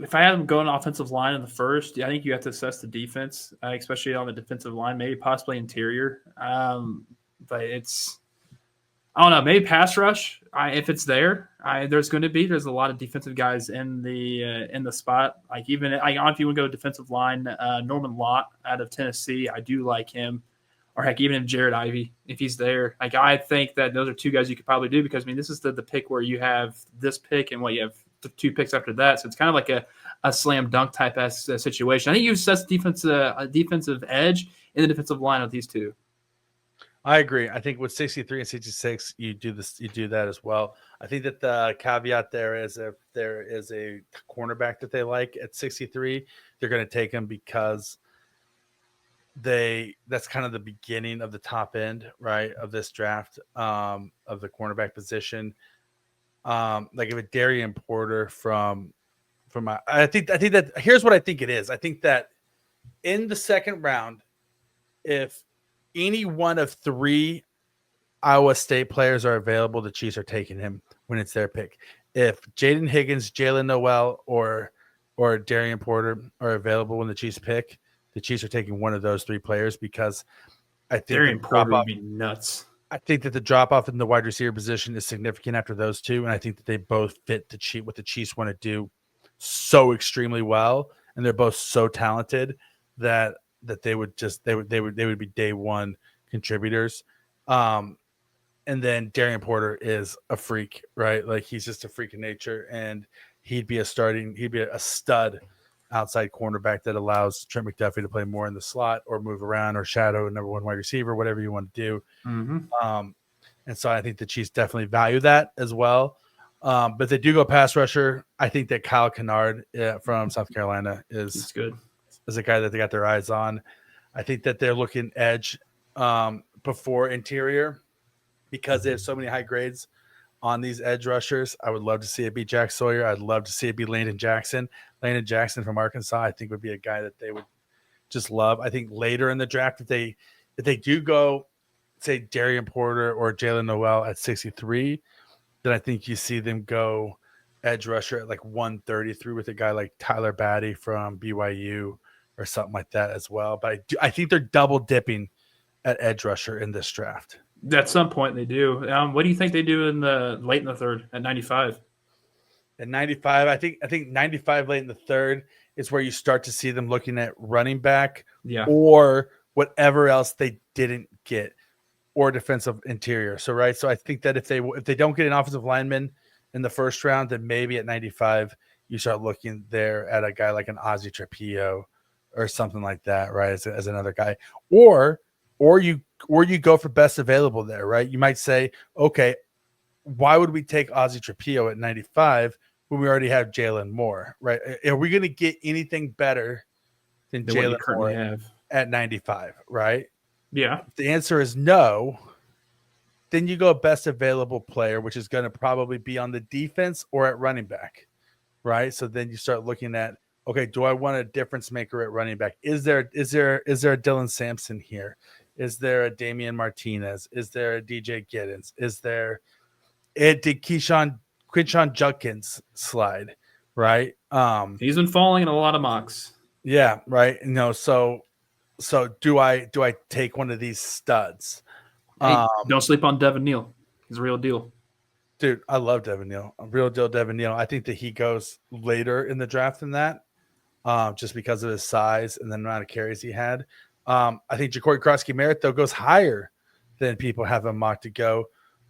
If I had them going offensive line in the first, I think you have to assess the defense, especially on the defensive line, maybe possibly interior. But it's, I don't know, maybe pass rush. If it's there, there's a lot of defensive guys in the spot. Like even if you would go defensive line, Norman Lott out of Tennessee, I do like him. Or heck, even if Jared Ivey, if he's there, like I think that those are 2 guys you could probably do, because I mean this is the pick where you have this pick and what you have 2 picks after that, so it's kind of like a slam dunk type situation. I think you assess a defensive edge in the defensive line of these 2. I agree. I think with 63 and 66, you do that as well. I think that the caveat there is if there is a cornerback that they like at 63, they're going to take him because that's kind of the beginning of the top end, right, of this draft, of the cornerback position. Like if a Darian Porter I think that here's what I think it is. I think that in the second round, if any one of 3 Iowa State players are available, the Chiefs are taking him when it's their pick. If Jaden Higgins, Jalen Noel, or Darian Porter are available when the Chiefs pick, the Chiefs are taking one of those 3 players, because I think Darian Porter would be nuts. I think that the drop off in the wide receiver position is significant after those 2, and I think that they both fit what the Chiefs want to do so extremely well, and they're both so talented that they would be day one contributors. And then Darian Porter is a freak, right? Like he's just a freak of nature, and he'd be a stud outside cornerback that allows Trent McDuffie to play more in the slot or move around or shadow number 1 wide receiver, whatever you want to do. Mm-hmm. And so I think the Chiefs definitely value that as well. But they do go pass rusher. I think that Kyle Kennard from South Carolina is good. is a guy that they got their eyes on. I think that they're looking edge before interior because they have so many high grades on these edge rushers. I would love to see it be Jack Sawyer. I'd love to see it be Landon Jackson. Landon Jackson from Arkansas, I think, would be a guy that they would just love. I think later in the draft, if they do go, say, Darian Porter or Jalen Noel at 63, then I think you see them go edge rusher at like 133 with a guy like Tyler Batty from BYU or something like that as well. But I think they're double dipping at edge rusher in this draft. At some point they do. What do you think they do in the late in the third at 95? At 95, I think 95 late in the third is where you start to see them looking at running back or whatever else they didn't get or defensive interior. So I think that if they don't get an offensive lineman in the first round, then maybe at 95 you start looking there at a guy like an Ozzie Trapillo or something like that, right? As another guy, or you go for best available there, right? You might say, okay, why would we take Ozzie Trapillo at 95 when we already have Jalen Moore, right? Are we going to get anything better than Jalen Moore at 95, right? Yeah. If the answer is no, then you go best available player, which is going to probably be on the defense or at running back, right? So then you start looking at, okay, do I want a difference maker at running back? Is there a Dylan Sampson here? Is there a Damian Martinez? Is there a DJ Giddens? Is there did Quinshon Judkins slide, right? He's been falling in a lot of mocks. Yeah, right. No, so do I take one of these studs? Hey, don't sleep on Devin Neal. He's a real deal. Dude, I love Devin Neal. A real deal Devin Neal. I think that he goes later in the draft than that, just because of his size and the amount of carries he had. I think Jacory Krosky-Merritt, though, goes higher than people have him mocked to go.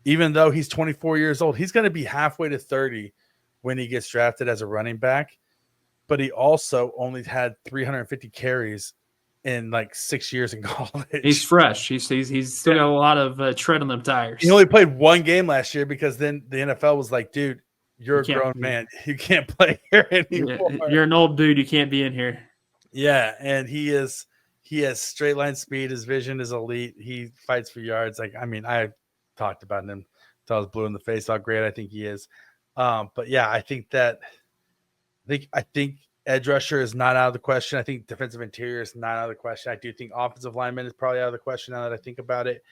Even though he's 24 years old, he's going to be halfway to 30 when he gets drafted as a running back. But he also only had 350 carries in like 6 years in college. He's fresh. He's still got a lot of tread on them tires. He only played one game last year because then the NFL was like, dude, you're a grown man. You can't play here anymore. You're an old dude. You can't be in here. Yeah, and he has straight line speed. His vision is elite. He fights for yards. Like, I mean, I talked about him until I was blue in the face how great I think he is. But yeah, I think edge rusher is not out of the question. I think defensive interior is not out of the question. I do think offensive lineman is probably out of the question now that I think about it.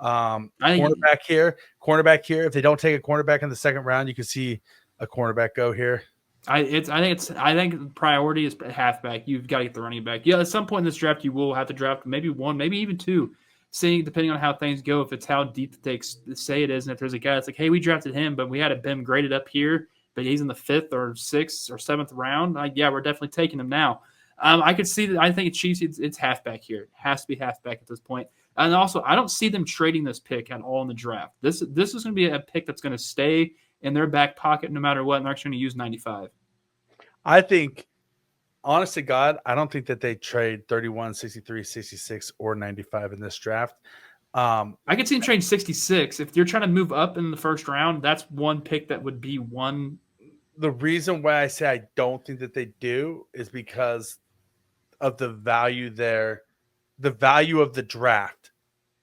Cornerback here. If they don't take a cornerback in the second round, you can see a cornerback go here. I think priority is halfback. You've got to get the running back. Yeah, at some point in this draft, you will have to draft maybe one, maybe even two, seeing depending on how things go. If it's how deep the takes say it is, and if there's a guy that's like, hey, we drafted him, but we had him graded up here, but he's in the 5th or 6th or 7th round. We're definitely taking him now. I could see that. I think it's halfback here. It has to be halfback at this point. And also, I don't see them trading this pick at all in the draft. This is going to be a pick that's going to stay in their back pocket no matter what, and they're actually going to use 95. I think, honest to God, I don't think that they trade 31, 63, 66, or 95 in this draft. I could see them trading 66. If you're trying to move up in the first round, that's one pick that would be one. The reason why I say I don't think that they do is because of the value there. The value of the draft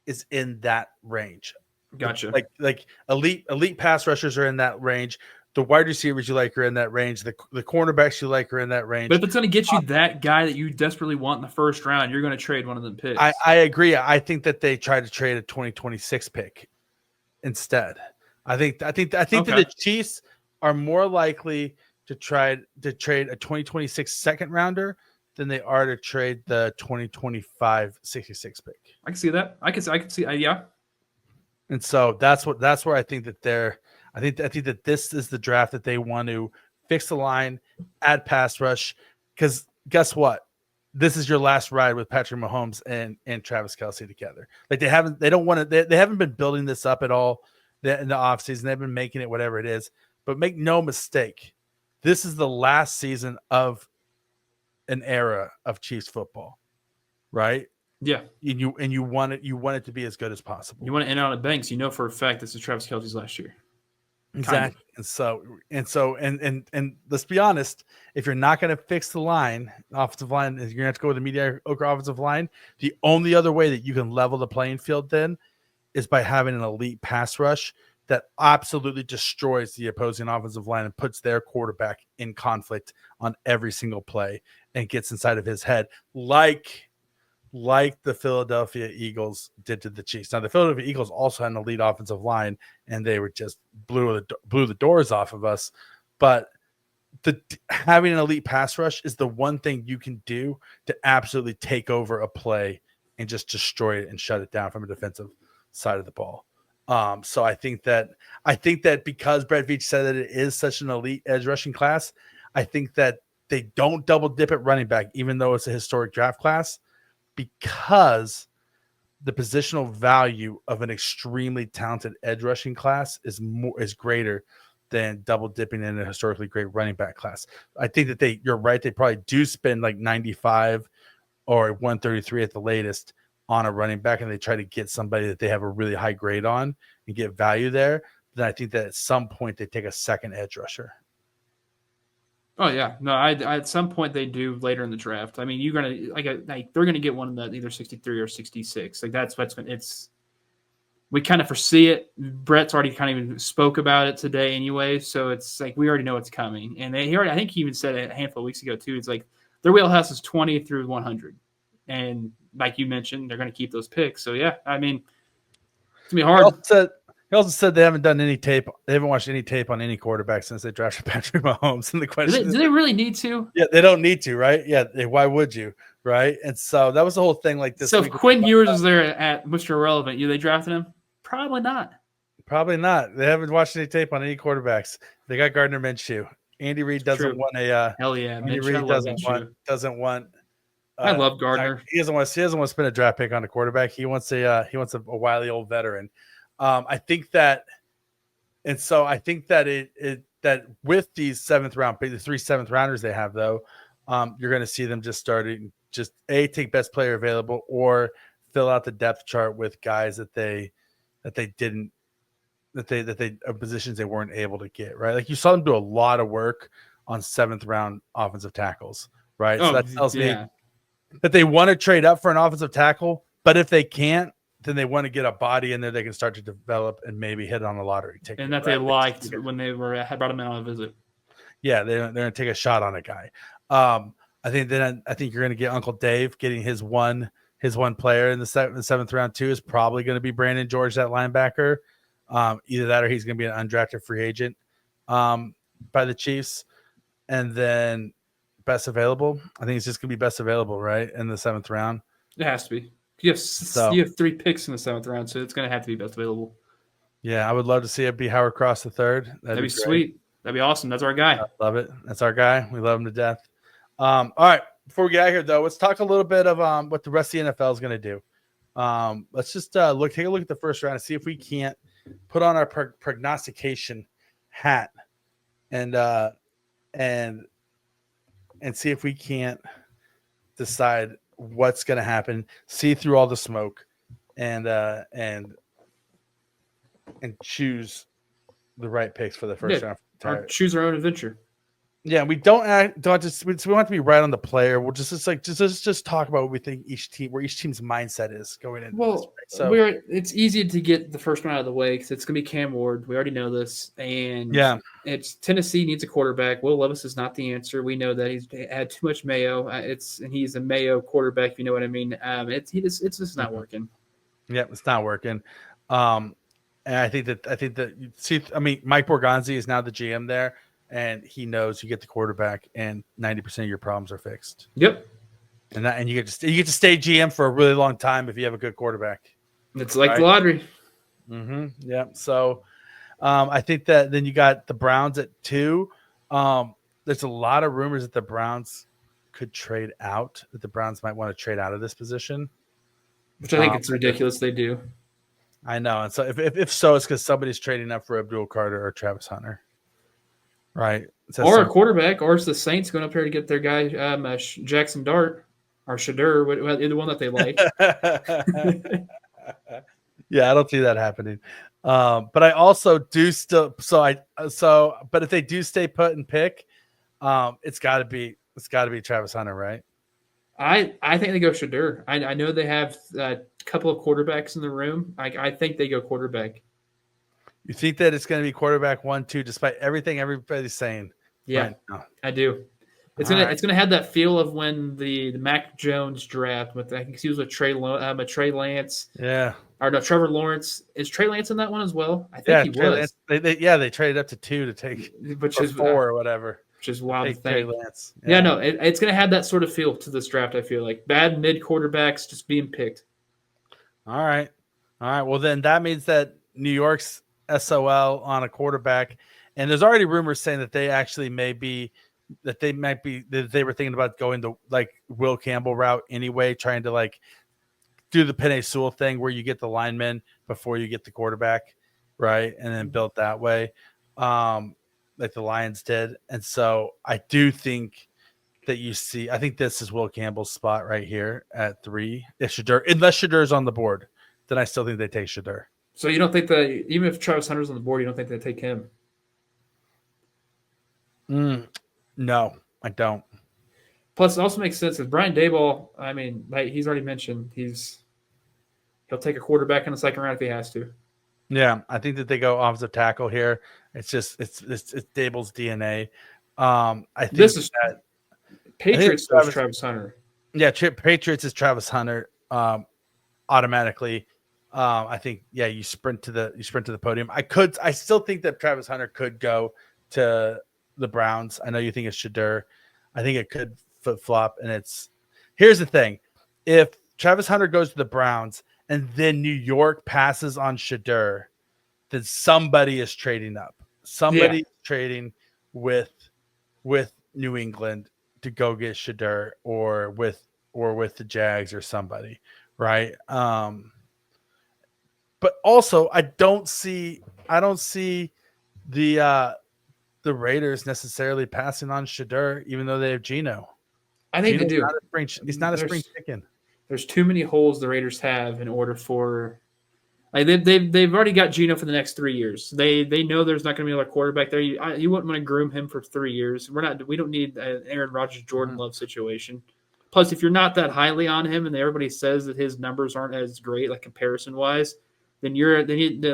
is in that range. Gotcha. Like elite pass rushers are in that range. The wide receivers you like are in that range. The cornerbacks you like are in that range. But if it's going to get you that guy that you desperately want in the first round, you're going to trade one of them picks. I agree. I think that they try to trade a 2026 pick instead. I think that the Chiefs are more likely to trade a 2026 second rounder than they are to trade the 2025 66 pick. I can see that. I can see. Yeah. And so that's where I think that I think that this is the draft that they want to fix the line, add pass rush, because guess what? This is your last ride with Patrick Mahomes and Travis Kelce together. Like they haven't been building this up at all in the offseason. They've been making it whatever it is. But make no mistake, this is the last season of an era of Chiefs football, right? Yeah. And you want it to be as good as possible. You want to end on a banks. You know for a fact this is Travis Kelce's last year. Exactly. And let's be honest, if you're not going to fix the line, offensive line, you're going to have to go with a mediocre offensive line. The only other way that you can level the playing field then is by having an elite pass rush that absolutely destroys the opposing offensive line and puts their quarterback in conflict on every single play and gets inside of his head, like the Philadelphia Eagles did to the Chiefs. Now, the Philadelphia Eagles also had an elite offensive line, and they were just blew the doors off of us. But having an elite pass rush is the one thing you can do to absolutely take over a play and just destroy it and shut it down from a defensive side of the ball. So I think that because Brett Veach said that it is such an elite edge rushing class, I think that they don't double dip at running back, even though it's a historic draft class, because the positional value of an extremely talented edge rushing class is greater than double dipping in a historically great running back class. I think that you're right. They probably do spend like 95 or 133 at the latest on a running back, and they try to get somebody that they have a really high grade on and get value there. Then I think that at some point they take a second edge rusher. Oh yeah, no. I at some point they do later in the draft. I mean, you're gonna like they're gonna get one in the either 63 or 66. Like that's what's it's. We kind of foresee it. Brett's already kind of even spoke about it today anyway, so it's like we already know it's coming. And I think he even said it a handful of weeks ago too. It's like their wheelhouse is 20 through 100, and like you mentioned, they're going to keep those picks. So yeah, I mean, it's gonna be hard. He also said they haven't done any tape. They haven't watched any tape on any quarterback since they drafted Patrick Mahomes. And the question do they really need to? Yeah, they don't need to, right? Yeah, why would you, right? And so that was the whole thing. Like this. So if Quinn Ewers is there at Mr. Irrelevant, they drafted him? Probably not. Probably not. They haven't watched any tape on any quarterbacks. They got Gardner Minshew. Andy Reid doesn't want a. Hell yeah, Andy Reid doesn't want. I love Gardner. He doesn't want to spend a draft pick on a quarterback. He wants a wily old veteran. I think that that with these the 3 7th rounders they have though, you're going to see them just starting take best player available or fill out the depth chart with guys that they positions they weren't able to get, right? Like you saw them do a lot of work on 7th round offensive tackles, right? So that tells me that they want to trade up for an offensive tackle, but if they can't, then they want to get a body in there they can start to develop and maybe hit on a lottery ticket. And that they liked when they brought him out on a visit. Yeah, they're going to take a shot on a guy. I think you're going to get Uncle Dave getting his one player in the 7th round too is probably going to be Brandon George, that linebacker. Either that or he's going to be an undrafted free agent by the Chiefs. And then best available, I think it's just going to be best available, right, in the 7th round. It has to be. You have 3 picks in the 7th round, so it's going to have to be best available. Yeah, I would love to see it be Howard Cross III. That'd be sweet. That'd be awesome. That's our guy. I love it. That's our guy. We love him to death. All right. Before we get out of here, though, let's talk a little bit of what the rest of the NFL is going to do. Let's just take a look at the first round and see if we can't put on our prognostication hat and see if we can't decide what's going to happen, see through all the smoke, and choose the right picks for the first round. Or choose our own adventure. Yeah, we don't have to be right on the player. We'll just talk about what we think where each team's mindset is going in. Well, it's easy to get the first one out of the way because it's going to be Cam Ward. We already know this, and it's Tennessee needs a quarterback. Will Levis is not the answer. We know that he's had too much mayo. And he's a mayo quarterback. If you know what I mean. It's just not working. Yeah, it's not working. And I think that Mike Borgonzi is now the GM there. And he knows you get the quarterback, and 90% of your problems are fixed. Yep. And you get to stay GM for a really long time if you have a good quarterback. It's like the lottery. Mm-hmm. Yeah. So, I think that then you got the Browns at 2. There's a lot of rumors that the Browns could trade out. That the Browns might want to trade out of this position, which I think it's ridiculous. They do. I know, and so if so, it's because somebody's trading up for Abdul Carter or Travis Hunter. Right. Or a quarterback, or it's the Saints going up there to get their guy, Jackson Dart or Shadur, either one that they like. Yeah, I don't see that happening. But I also do still. But if they do stay put and pick, it's got to be Travis Hunter, right? I think they go Shadur. I know they have a couple of quarterbacks in the room. I think they go quarterback. You think that it's going to be quarterback 1-2, despite everything everybody's saying Yeah, right now? I do. It's gonna have that feel of when the Mac Jones draft with I think he was with Trey Lance. Yeah. Or no, Trevor Lawrence. Is Trey Lance in that one as well? I think Yeah, he Trey was. Lance. They traded up to 2 to take, Which or is 4 or whatever. which is wild to Take Trey think. Lance. Yeah, no, it's going to have that sort of feel to this draft, I feel like. Bad mid quarterbacks just being picked. All right. Well, then that means that New York's SOL on a quarterback, and there's already rumors saying that they actually that they were thinking about going the like Will Campbell route anyway, trying to like do the Penei Sewell thing where you get the lineman before you get the quarterback, right? And then built that way, like the Lions did. And so I do think that I think this is Will Campbell's spot right here at 3. If unless Shadur's on the board, then I still think they take Shadur. So you don't think that even if Travis Hunter's on the board, you don't think they take him? No, I don't. Plus, it also makes sense because Brian Daboll, I mean, like he's already mentioned, he'll take a quarterback in the second round if he has to. Yeah, I think that they go offensive tackle here. It's just it's Daboll's DNA. I think this is Patriots goes Travis Hunter. Yeah, Patriots is Travis Hunter automatically. I think you sprint to the podium. I still think that Travis Hunter could go to the Browns. I know you think it's Shadur. I think it could flip flop. And here's the thing: if Travis Hunter goes to the Browns and then New York passes on Shadur, then somebody is trading up. Somebody is trading with New England to go get Shadur or with the Jags or somebody, right? But also I don't see the Raiders necessarily passing on Shadur, even though they have Geno. I think Geno's they do. He's not a spring chicken. There's too many holes the Raiders have in order for like they've already got Geno for the next 3 years. They know there's not going to be another quarterback there. You wouldn't want to groom him for 3 years. We don't need an Aaron Rodgers Jordan Love situation. Plus, if you're not that highly on him and everybody says that his numbers aren't as great, like comparison wise, then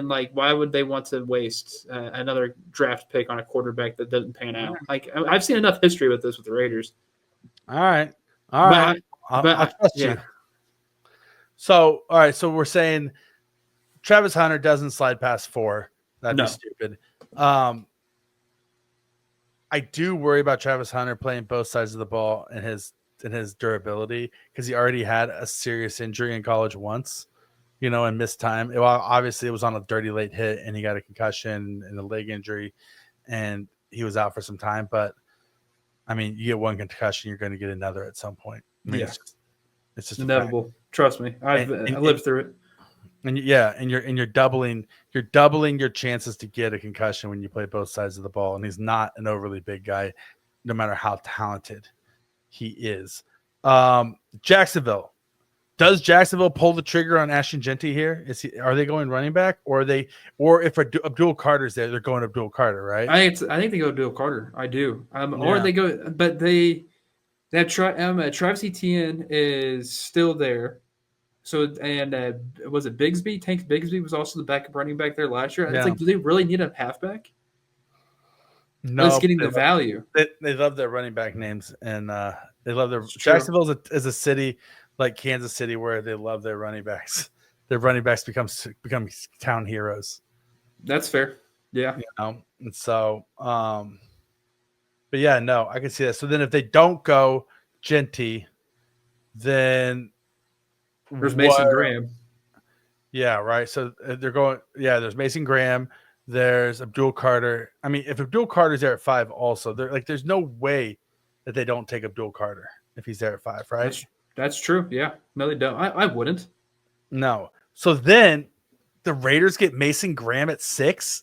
like why would they want to waste another draft pick on a quarterback that doesn't pan out? Like I've seen enough history with this with the Raiders. All right. I'll trust you. So, all right. So we're saying Travis Hunter doesn't slide past 4. That'd be stupid. I do worry about Travis Hunter playing both sides of the ball and his durability because he already had a serious injury in college once, and missed time. Obviously, it was on a dirty late hit, and he got a concussion and a leg injury, and he was out for some time. But I mean, you get one concussion, you're going to get another at some point. I mean, it's just inevitable. Trust me, I lived through it. And you're doubling your chances to get a concussion when you play both sides of the ball. And he's not an overly big guy, no matter how talented he is. Jacksonville. Does Jacksonville pull the trigger on Ashton Jeanty here? Are they going running back, or if Abdul Carter's there, they're going Abdul Carter, right? I think they go Abdul Carter. I do. Or they go, but they have Travis Etienne is still there. So was it Bigsby? Tank Bigsby was also the backup running back there last year. It's like, do they really need a halfback? No, it's getting the value. They love their running back names, and they love their Jacksonville is a city like Kansas City where they love their running backs. Their running backs become town heroes. That's fair. Yeah. And so, but yeah, no, I can see that. So then if they don't go Jeanty, then there's Mason Graham. Yeah, right. So they're going. Yeah, there's Mason Graham. There's Abdul Carter. I mean, if Abdul Carter's there at 5, also there's no way that they don't take Abdul Carter if he's there at 5, right? That's true. Yeah. No, they don't. I wouldn't. No. So then the Raiders get Mason Graham at 6.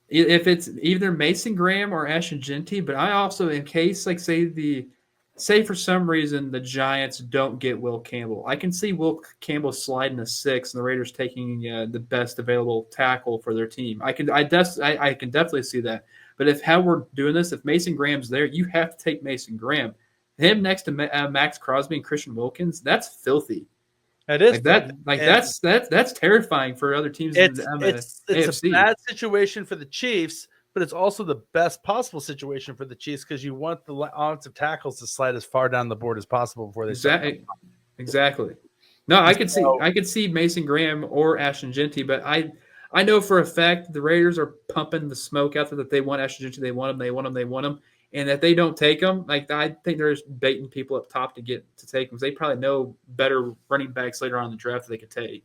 If it's either Mason Graham or Ashton Jeanty, but I also, in case, like say the say for some reason the Giants don't get Will Campbell. I can see Will Campbell sliding to 6 and the Raiders taking the best available tackle for their team. I can definitely see that. But if how we're doing this, if Mason Graham's there, you have to take Mason Graham. Him next to Max Crosby and Christian Wilkins, that's filthy. It is Like that. Like that's terrifying for other teams in the it's AFC. a bad situation for the Chiefs, but it's also the best possible situation for the Chiefs because you want the offensive tackles to slide as far down the board as possible before they Exactly. No, I could see Mason Graham or Ashton Genty, but I know for a fact the Raiders are pumping the smoke out there that they want Ashton Genty, they want him, and that they don't take him. Like I think they're just baiting people up top to take him because they probably know better running backs later on in the draft that they could take.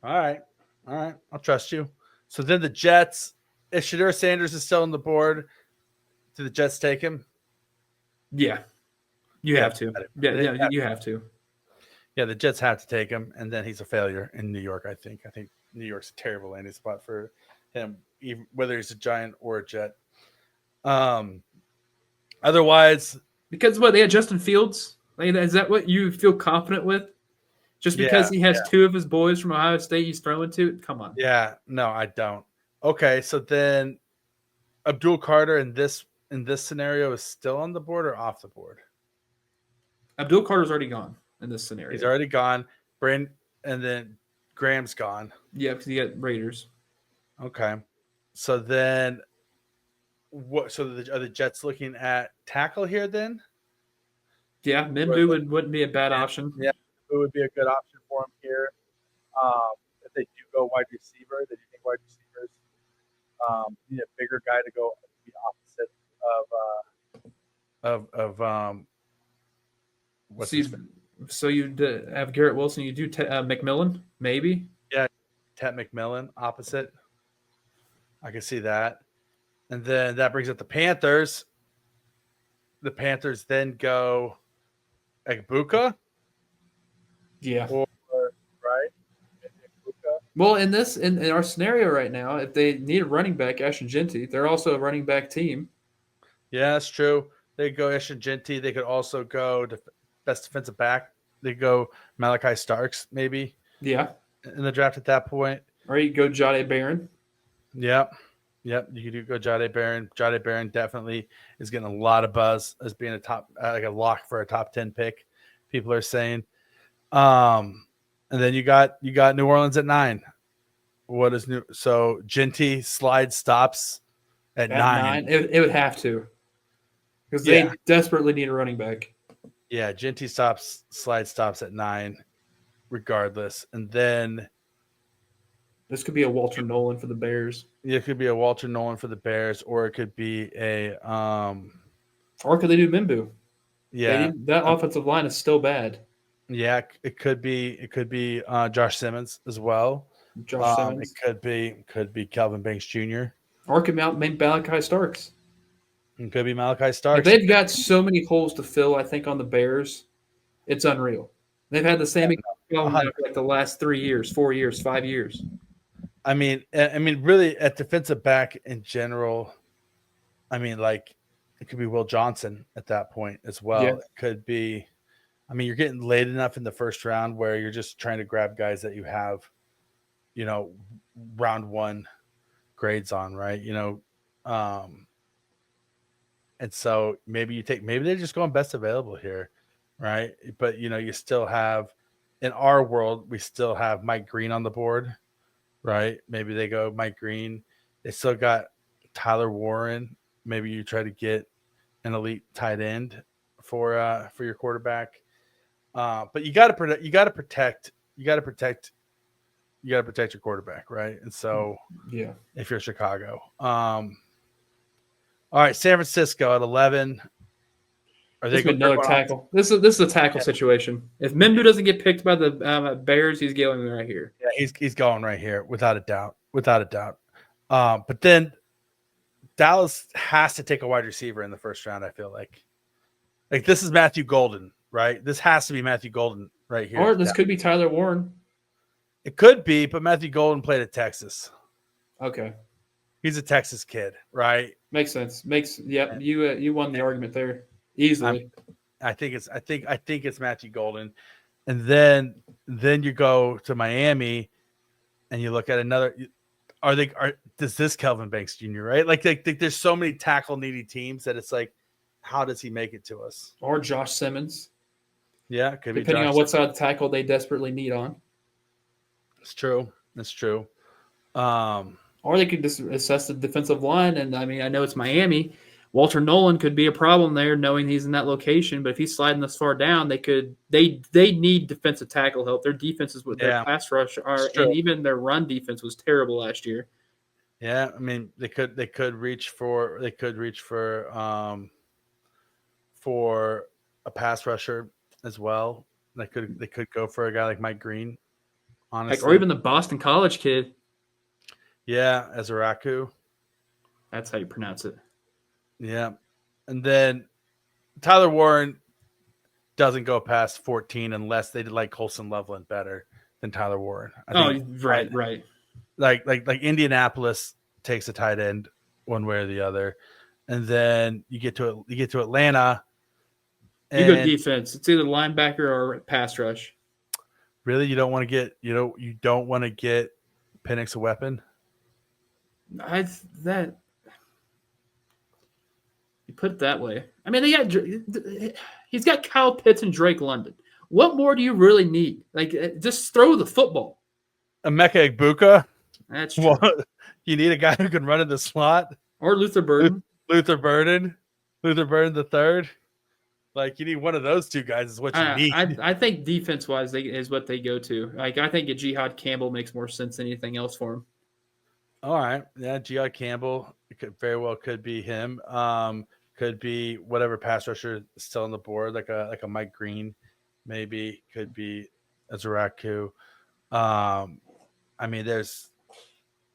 All right, I'll trust you. So then the Jets, if Shedeur Sanders is still on the board, do the Jets take him? Yeah, you have to. Yeah, you have to. Yeah, the Jets have to take him, and then he's a failure in New York. I think New York's a terrible landing spot for him, even whether he's a Giant or a Jet. Otherwise, because they had Justin Fields. Like, is that what you feel confident with? Just because he has two of his boys from Ohio State he's throwing to? Come on. Yeah, no, I don't. Okay, so then Abdul Carter in this scenario is still on the board or off the board? Abdul Carter's already gone in this scenario. He's already gone. And then Graham's gone. Yeah, because you got Raiders. Okay. So then what? So are the Jets looking at tackle here then? Yeah, Minbu wouldn't be a bad option. Yeah, it would be a good option for him here. If they do go wide receiver, they do think wide receivers need a bigger guy to go the opposite of what's so you have Garrett Wilson. You do McMillan, maybe. Yeah, Ted McMillan opposite. I can see that. And then that brings up the Panthers. The Panthers then go Egbuka. Yeah. Right? Egbuka. Well, in our scenario right now, if they need a running back, Ashton Genty, they're also a running back team. Yeah, that's true. They go Ashton Genty. They could also go best defensive back. They go Malachi Starks, maybe. Yeah. In the draft at that point. Or you go Jahdae Barron. Yep. You do go Jahdae Barron. Jahdae Barron definitely is getting a lot of buzz as being a top, like a lock for a top 10 pick. People are saying. And then you got New Orleans at 9. What is new? So Genty slide stops at 9. It would have to, because they desperately need a running back. Yeah, Genty slide stops at 9, regardless, and then. This could be a Walter Nolan for the Bears. It could be a Walter Nolan for the Bears, or it could be a or could they do Minbu? Yeah. That offensive line is still bad. Yeah, it could be Josh Simmons as well. Simmons. It could be Calvin Banks Jr. Or it could be Malachi Starks. It could be Malachi Starks. They've got so many holes to fill, I think, on the Bears. It's unreal. They've had the same problem for like the last 3 years, 4 years, 5 years. I mean, really, at defensive back in general, like it could be Will Johnson at that point as well. Yeah. It could be, you're getting late enough in the first round where you're just trying to grab guys that you have, round 1 grades on, right? And so maybe they're just going best available here, right? But you still have, in our world, we still have Mike Green on the board. Right. Maybe they go Mike Green. They still got Tyler Warren. Maybe you try to get an elite tight end for your quarterback. But you got to protect your quarterback. Right. And so, yeah, if you're Chicago, all right, San Francisco at 11. Are they another tackle? This is a tackle situation. If Minbu doesn't get picked by the Bears, he's going right here. Yeah, he's going right here without a doubt. But then Dallas has to take a wide receiver in the first round. I feel like this is Matthew Golden, right? This has to be Matthew Golden right here. Or this could be Tyler Warren. It could be, but Matthew Golden played at Texas. Okay, he's a Texas kid, right? Makes sense. You won the argument there. Easily. I think it's Matthew Golden, and then you go to Miami, and you look at another. Does this Kelvin Banks Jr. right? Like there's so many tackle needy teams that it's like, how does he make it to us? Or Josh Simmons. Yeah, could be depending on what side of the tackle they desperately need on. It's true. That's true. Or they could just assess the defensive line, and I mean, I know it's Miami. Walter Nolan could be a problem there, knowing he's in that location. But if he's sliding this far down, they need defensive tackle help. Their defenses with their pass rush and even their run defense was terrible last year. Yeah, I mean they could reach for a pass rusher as well. They could go for a guy like Mike Green, honestly, or even the Boston College kid. Yeah, Ezeraku. That's how you pronounce it. Yeah, and then Tyler Warren doesn't go past 14 unless they did like Colson Loveland better than Tyler Warren. Right. Like Indianapolis takes a tight end one way or the other, and then you get to Atlanta. You go defense. It's either linebacker or pass rush. Really, you don't want to get Penix a weapon. You put it that way. I mean, he's got Kyle Pitts and Drake London. What more do you really need? Like, just throw the football. Emeka Egbuka. That's true. You need a guy who can run in the slot. Or Luther Burden. Luther Burden the third. Like, you need one of those two guys is what you need. I think defense-wise is what they go to. Like, I think a Jihad Campbell makes more sense than anything else for him. All right. Yeah, Jihad Campbell could be him. Could be whatever pass rusher is still on the board, like a Mike Green, maybe. Could be Ezeraku. I mean, there's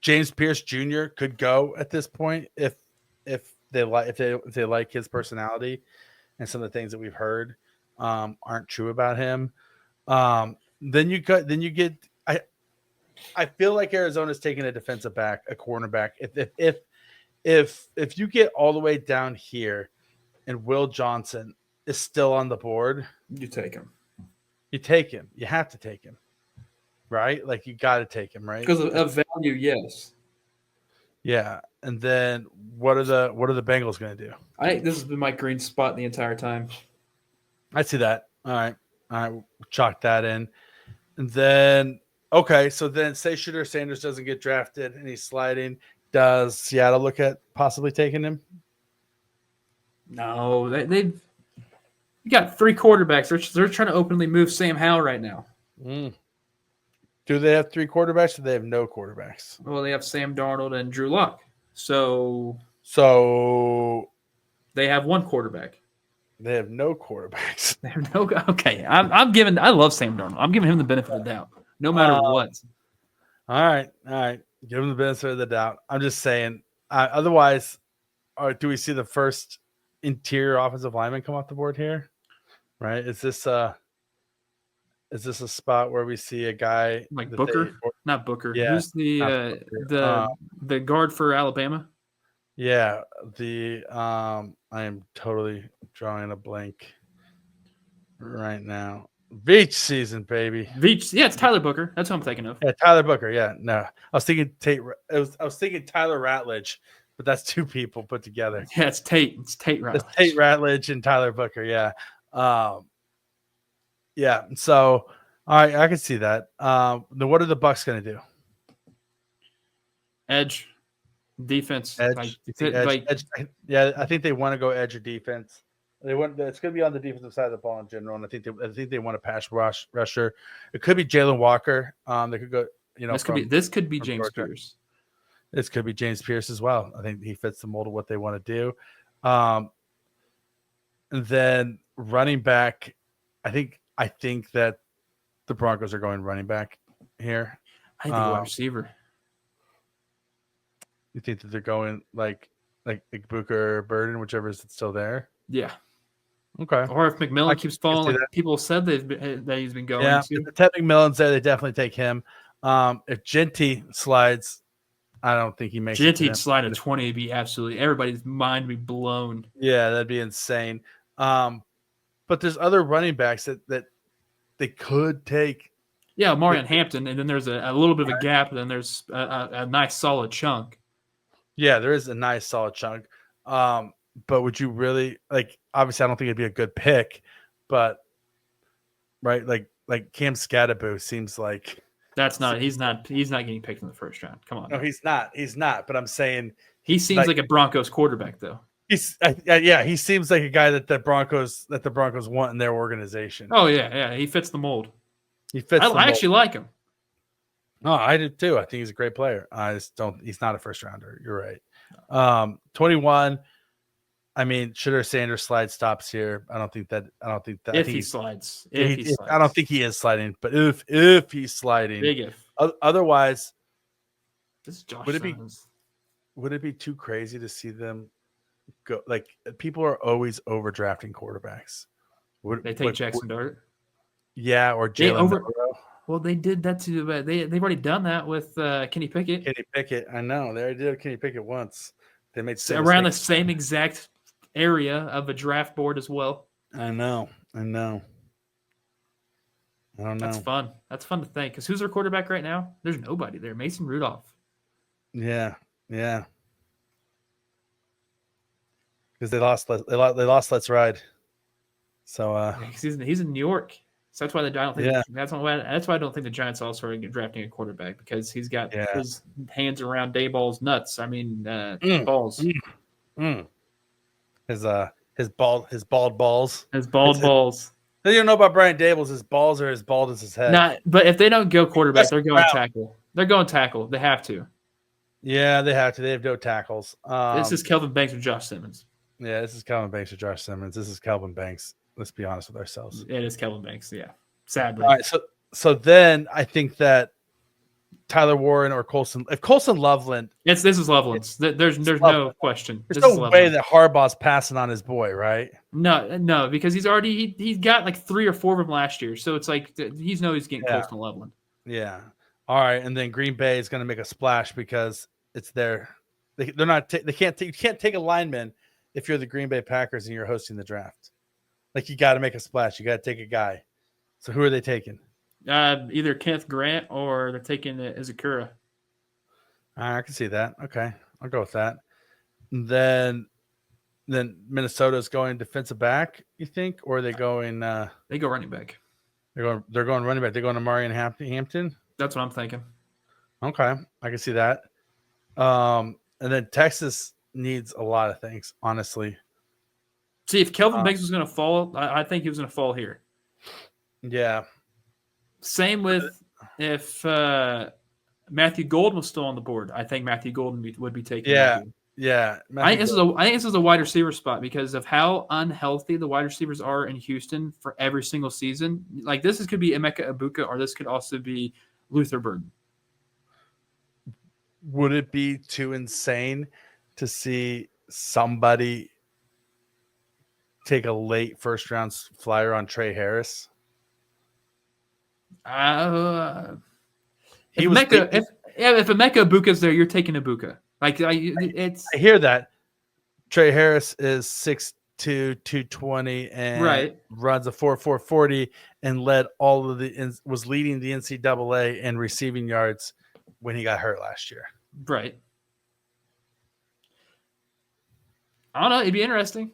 James Pierce Jr. could go at this point if they like his personality and some of the things that we've heard aren't true about him. Then you get. I feel like Arizona's taking a defensive back, a cornerback. If you get all the way down here and Will Johnson is still on the board, you take him. You take him. You have to take him, right? Like, you got to take him, right? Because of value, yes. Yeah, and then what are the Bengals going to do? I think this has been Mike Green's spot the entire time. I see that. All right, we'll chalk that in, and then okay. So then, say Shedeur Sanders doesn't get drafted and he's sliding. Does Seattle look at possibly taking him? No, they've got three quarterbacks. They're trying to openly move Sam Howell right now. Do they have three quarterbacks or do they have no quarterbacks? Well, they have Sam Darnold and Drew Lock. So they have one quarterback. They have no quarterbacks. They have no. Okay, I love Sam Darnold. I'm giving him the benefit of the doubt, no matter what. All right. Give him the benefit of the doubt. I'm just saying. Otherwise, do we see the first interior offensive lineman come off the board here? Right? Is this a spot where we see a guy like Booker? Not Booker. Yeah, who's the guard for Alabama? Yeah, I am totally drawing a blank right now. Veach season, baby. Veach, yeah, it's Tyler Booker. That's what I'm thinking of. Yeah, Tyler Booker. Yeah, no, I was thinking Tate. I was thinking Tyler Ratledge, but that's two people put together. Yeah, it's Tate. It's Tate Ratledge. It's Tate Ratledge and Tyler Booker. Yeah, yeah. So, all right, I can see that. Then what are the Bucks going to do? Edge, defense. Edge. Edge. Yeah, I think they want to go edge or defense. It's going to be on the defensive side of the ball in general, and I think they want a pass rusher. It could be Jalen Walker. They could go. This could be James Pierce. This could be James Pierce as well. I think he fits the mold of what they want to do. And then running back, I think that the Broncos are going running back here. I think wide receiver. You think that they're going like Booker or Burden, whichever is still there? Yeah. Okay. Or if McMillan keeps falling, like people said that he's been going. Yeah, to. if Ted McMillan's there, they definitely take him. If Genty slides, I don't think he makes it. Genty'd slide at 20 would be absolutely everybody's mind would be blown. Yeah, that'd be insane. but there's other running backs that they could take. Yeah, Marion Hampton, and then there's a little bit of a gap, and then there's a nice solid chunk. Yeah, there is a nice solid chunk. But would you really like? Obviously, I don't think it'd be a good pick, but right, like Cam Scadaboo seems like he's not getting picked in the first round. Come on. No, he's not. But I'm saying he seems like a Broncos quarterback, though. He seems like a guy that the Broncos want in their organization. Oh yeah, he fits the mold. I actually like him. No, I do too. I think he's a great player. I just don't. He's not a first rounder. You're right. 21. I mean, Shedeur Sanders slide stops here. I don't think that. If he slides, I don't think he is sliding. But if he's sliding, big if. Otherwise, this is Josh would Simmons. Would it be too crazy to see them go? Like people are always overdrafting quarterbacks. They take Jackson Dart. Yeah, or Jalen. Well, they did that too, but they've already done that with Kenny Pickett. Kenny Pickett, I know they already did Kenny Pickett once. They made around the same exact area of a draft board as well. I know. I don't know. That's fun. That's fun to think. Because who's their quarterback right now? There's nobody there. Mason Rudolph. Yeah. Because they lost. Let's Ride. So he's in New York. So that's why I don't think. Yeah. That's why I don't think the Giants also are drafting a quarterback because he's got his hands around Dayball's nuts. I mean, balls. His bald balls. His bald balls. You don't know about Brian Daboll's. His balls are as bald as his head. But if they don't go quarterback, they're going tackle. They're going tackle. They have to. Yeah, they have to. They have no tackles. This is Kelvin Banks or Josh Simmons. Yeah, this is Kelvin Banks or Josh Simmons. This is Kelvin Banks. Let's be honest with ourselves. It is Kelvin Banks, yeah. Sadly. All right, so then I think that Tyler Warren or Colson Loveland. This is Loveland's. There's no question. There's no way that Harbaugh's passing on his boy, right? No, because he's got like 3 or 4 of them last year. So it's like he's getting Colson Loveland. Yeah. All right, and then Green Bay is going to make a splash because it's there. You can't take a lineman if you're the Green Bay Packers and you're hosting the draft. Like you got to make a splash. You got to take a guy. So who are they taking? Either Kenneth Grant or they're taking Izakura. I can see that. Okay, I'll go with that. And then Minnesota's going defensive back. You think, or are they going? They go running back. They're going running back. They're going to Marion Hampton. That's what I'm thinking. Okay, I can see that. And then Texas needs a lot of things, honestly. See, if Kelvin Banks was going to fall, I think he was going to fall here. Yeah. Same with if Matthew Golden was still on the board. I think Matthew Golden would be taken. Yeah. I think this is a wide receiver spot because of how unhealthy the wide receivers are in Houston for every single season. Like this could be Emeka Ibuka, or this could also be Luther Burden. Would it be too insane to see somebody take a late first round flyer on Trey Harris? If Emeka Ibuka's there, you're taking Ibuka. Like I hear that. Trey Harris is 6'2", 220, and runs a 4.40 and was leading the NCAA in receiving yards when he got hurt last year. Right. I don't know. It'd be interesting.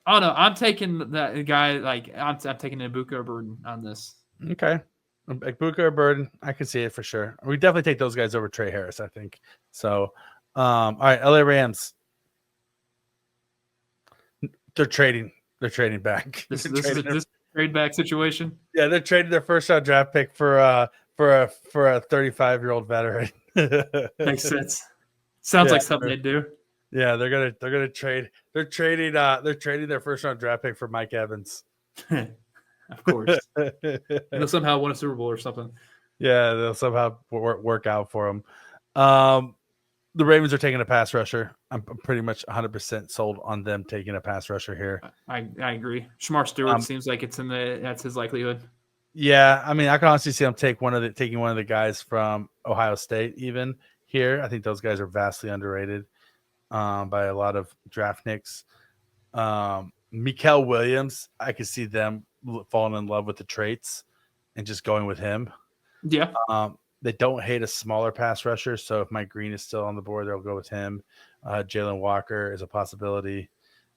I don't know. I'm taking that guy. Like I'm taking Ibuka or Burden on this. Okay. Ibuka or Burden, I can see it for sure. We definitely take those guys over Trey Harris, I think. So, all right, LA Rams. They're trading back. This is a trade back situation. Yeah, they're trading their first round draft pick for a 35-year-old veteran. Makes sense. Sounds like something they do. Yeah, they're gonna trade. They're trading their first round draft pick for Mike Evans. Of course. They'll somehow win a Super Bowl or something. Yeah, they'll somehow work out for them. The Ravens are taking a pass rusher. I'm pretty much 100% sold on them taking a pass rusher here. I agree. Shamar Stewart seems like that's his likelihood. Yeah, I mean, I can honestly see him taking one of the guys from Ohio State even here. I think those guys are vastly underrated by a lot of draft nicks. Mikael Williams, I could see them falling in love with the traits and just going with him. Yeah. They don't hate a smaller pass rusher, so if Mike Green is still on the board, they'll go with him. Jalen Walker is a possibility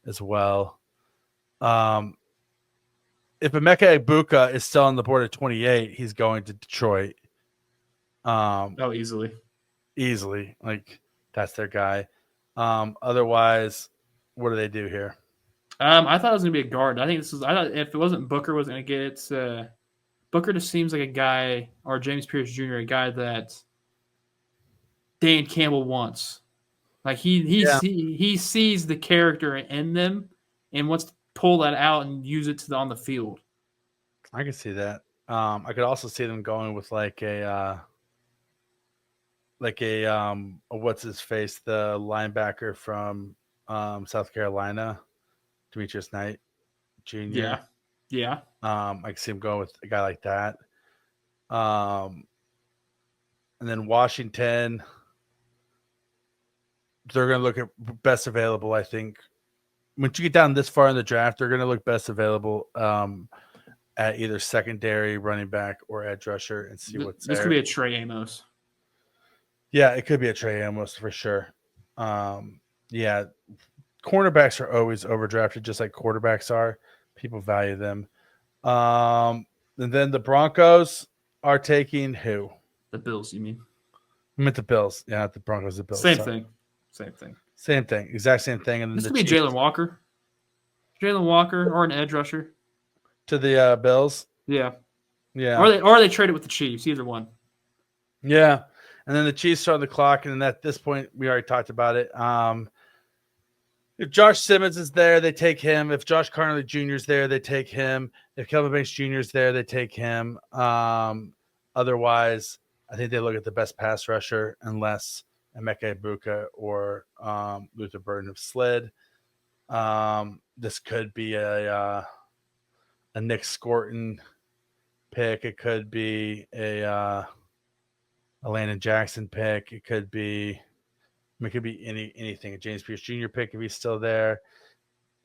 as well. If Emeka Egbuka is still on the board at 28, he's going to Detroit. Easily. Easily. Like, that's their guy. Otherwise, what do they do here? I thought it was gonna be a guard. I thought if it wasn't Booker was gonna get it. Booker just seems like a guy, or James Pierce Jr., a guy that Dan Campbell wants. Like he sees the character in them and wants to pull that out and use it on the field. I can see that. I could also see them going with like a what's his face, the linebacker from South Carolina, Demetrius Knight Jr. Yeah. I can see him going with a guy like that. And then Washington, they're going to look at best available, I think. Once you get down this far in the draft, they're going to look best available at either secondary, running back, or edge rusher and see what's there. This could be a Trey Amos. Yeah, it could be a Trey Amos for sure. Yeah, cornerbacks are always overdrafted, just like quarterbacks are. People value them. And then the Broncos are taking who? The Bills, you mean? I meant the Bills. Yeah, not the Broncos, the Bills. Same thing. Same thing. Exact same thing. And then this could be Jalen Walker. Jalen Walker or an edge rusher. To the Bills? Yeah. Yeah. Or they trade it with the Chiefs, either one. Yeah. And then the Chiefs are on the clock, and then at this point, we already talked about it. If Josh Simmons is there, they take him. If Josh Carnley Jr. is there, they take him. If Kelvin Banks Jr. is there, they take him. Otherwise, I think they look at the best pass rusher, unless Emeka Egbuka or Luther Burden have slid. This could be a Nick Scorton pick. It could be a Landon Jackson pick. It could be anything. A James Pierce Jr. pick if he's still there.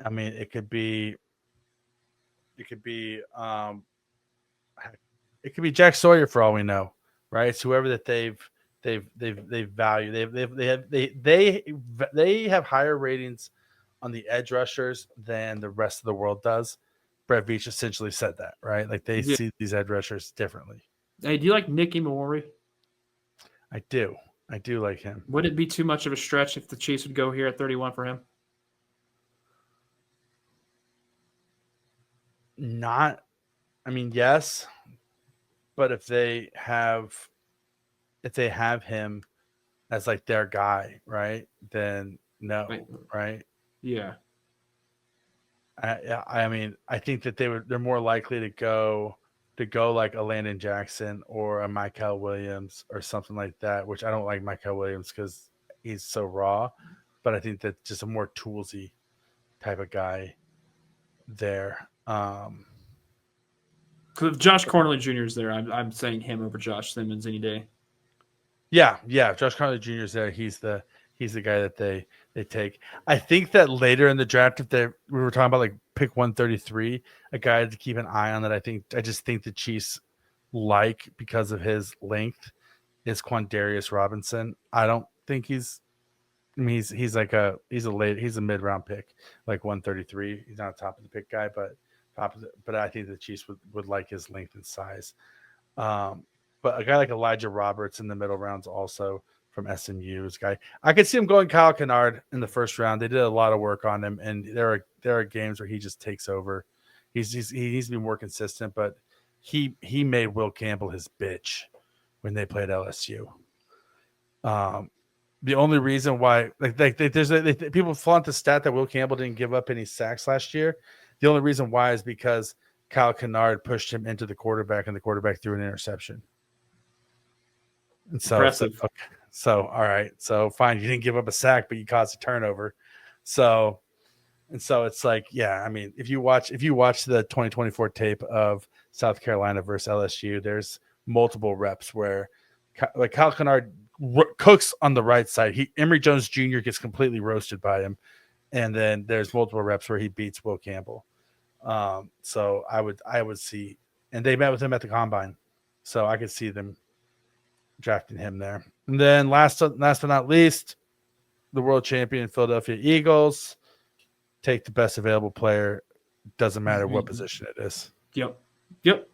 I mean, it could be Jack Sawyer for all we know, right? It's whoever that they value. They have higher ratings on the edge rushers than the rest of the world does. Brett Veach essentially said that, right? Like they see these edge rushers differently. Hey, do you like Nick Imamori? I do like him. Would it be too much of a stretch if the Chiefs would go here at 31 for him? Yes, but if they have him as like their guy, right? Then no, right? Yeah. I think that they're more likely to go like a Landon Jackson or a Mikael Williams or something like that, which I don't like Mikael Williams because he's so raw, but I think that's just a more toolsy type of guy there. Because if Josh Carnley Jr. is there, I'm saying him over Josh Simmons any day. Yeah. If Josh Carnley Jr. is there, he's the guy that they take. I think that later in the draft, we were talking about like pick 133, a guy to keep an eye on that I just think the Chiefs like because of his length is Quandarius Robinson. I don't think he's a mid-round pick, like 133. He's not a top of the pick guy, but I think the Chiefs would like his length and size. But a guy like Elijah Roberts in the middle rounds also from SMU is a guy. I could see him going Kyle Kennard in the first round. They did a lot of work on him, and there are games where he just takes over. He needs to be more consistent, but he made Will Campbell his bitch when they played LSU. The only reason why people flaunt the stat that Will Campbell didn't give up any sacks last year. The only reason why is because Kyle Kennard pushed him into the quarterback, and the quarterback threw an interception. And so, impressive. So all right, so fine, you didn't give up a sack, but you caused a turnover. So it's like, yeah, I mean, if you watch the 2024 tape of South Carolina versus LSU, there's multiple reps where like Kyle Kennard cooks on the right side. Emory Jones Jr. gets completely roasted by him. and then there's multiple reps where he beats Will Campbell. So I would see, and they met with him at the combine, so I could see them drafting him there. And then last but not least, the world champion Philadelphia Eagles take the best available player. Doesn't matter what position it is. Yep. Whoever's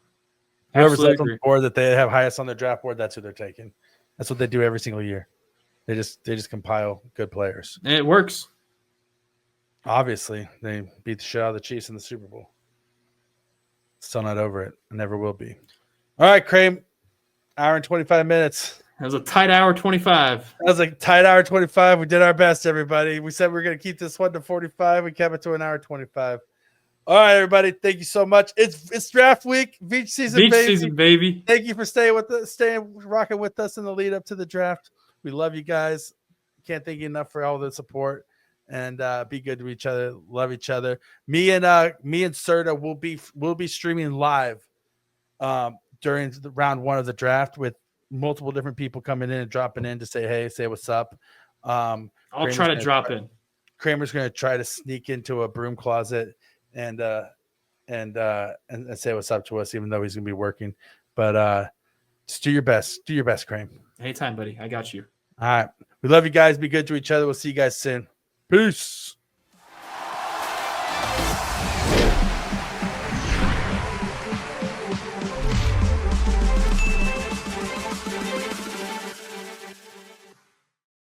Absolutely left on the board that they have highest on their draft board, that's who they're taking. That's what they do every single year. They just compile good players. And it works. Obviously, they beat the shit out of the Chiefs in the Super Bowl. Still not over it. I never will be. All right, Krame. Hour and 25 minutes. That was a tight hour 25. That was a tight hour 25. We did our best, everybody. We said we were going to keep this one to 45. We kept it to an hour 25. All right, everybody. Thank you so much. It's draft week. Veach season, baby. Thank you for staying rocking with us in the lead up to the draft. We love you guys. Can't thank you enough for all the support. And be good to each other. Love each other. Me and Serta will be streaming live during the round 1 of the draft with multiple different people coming in and dropping in to say hey, say what's up. I'll try to drop in. Kramer's going to try to sneak into a broom closet and say what's up to us, even though he's going to be working. But just do your best. Do your best, Krame. Anytime, buddy. I got you. All right. We love you guys. Be good to each other. We'll see you guys soon. Peace.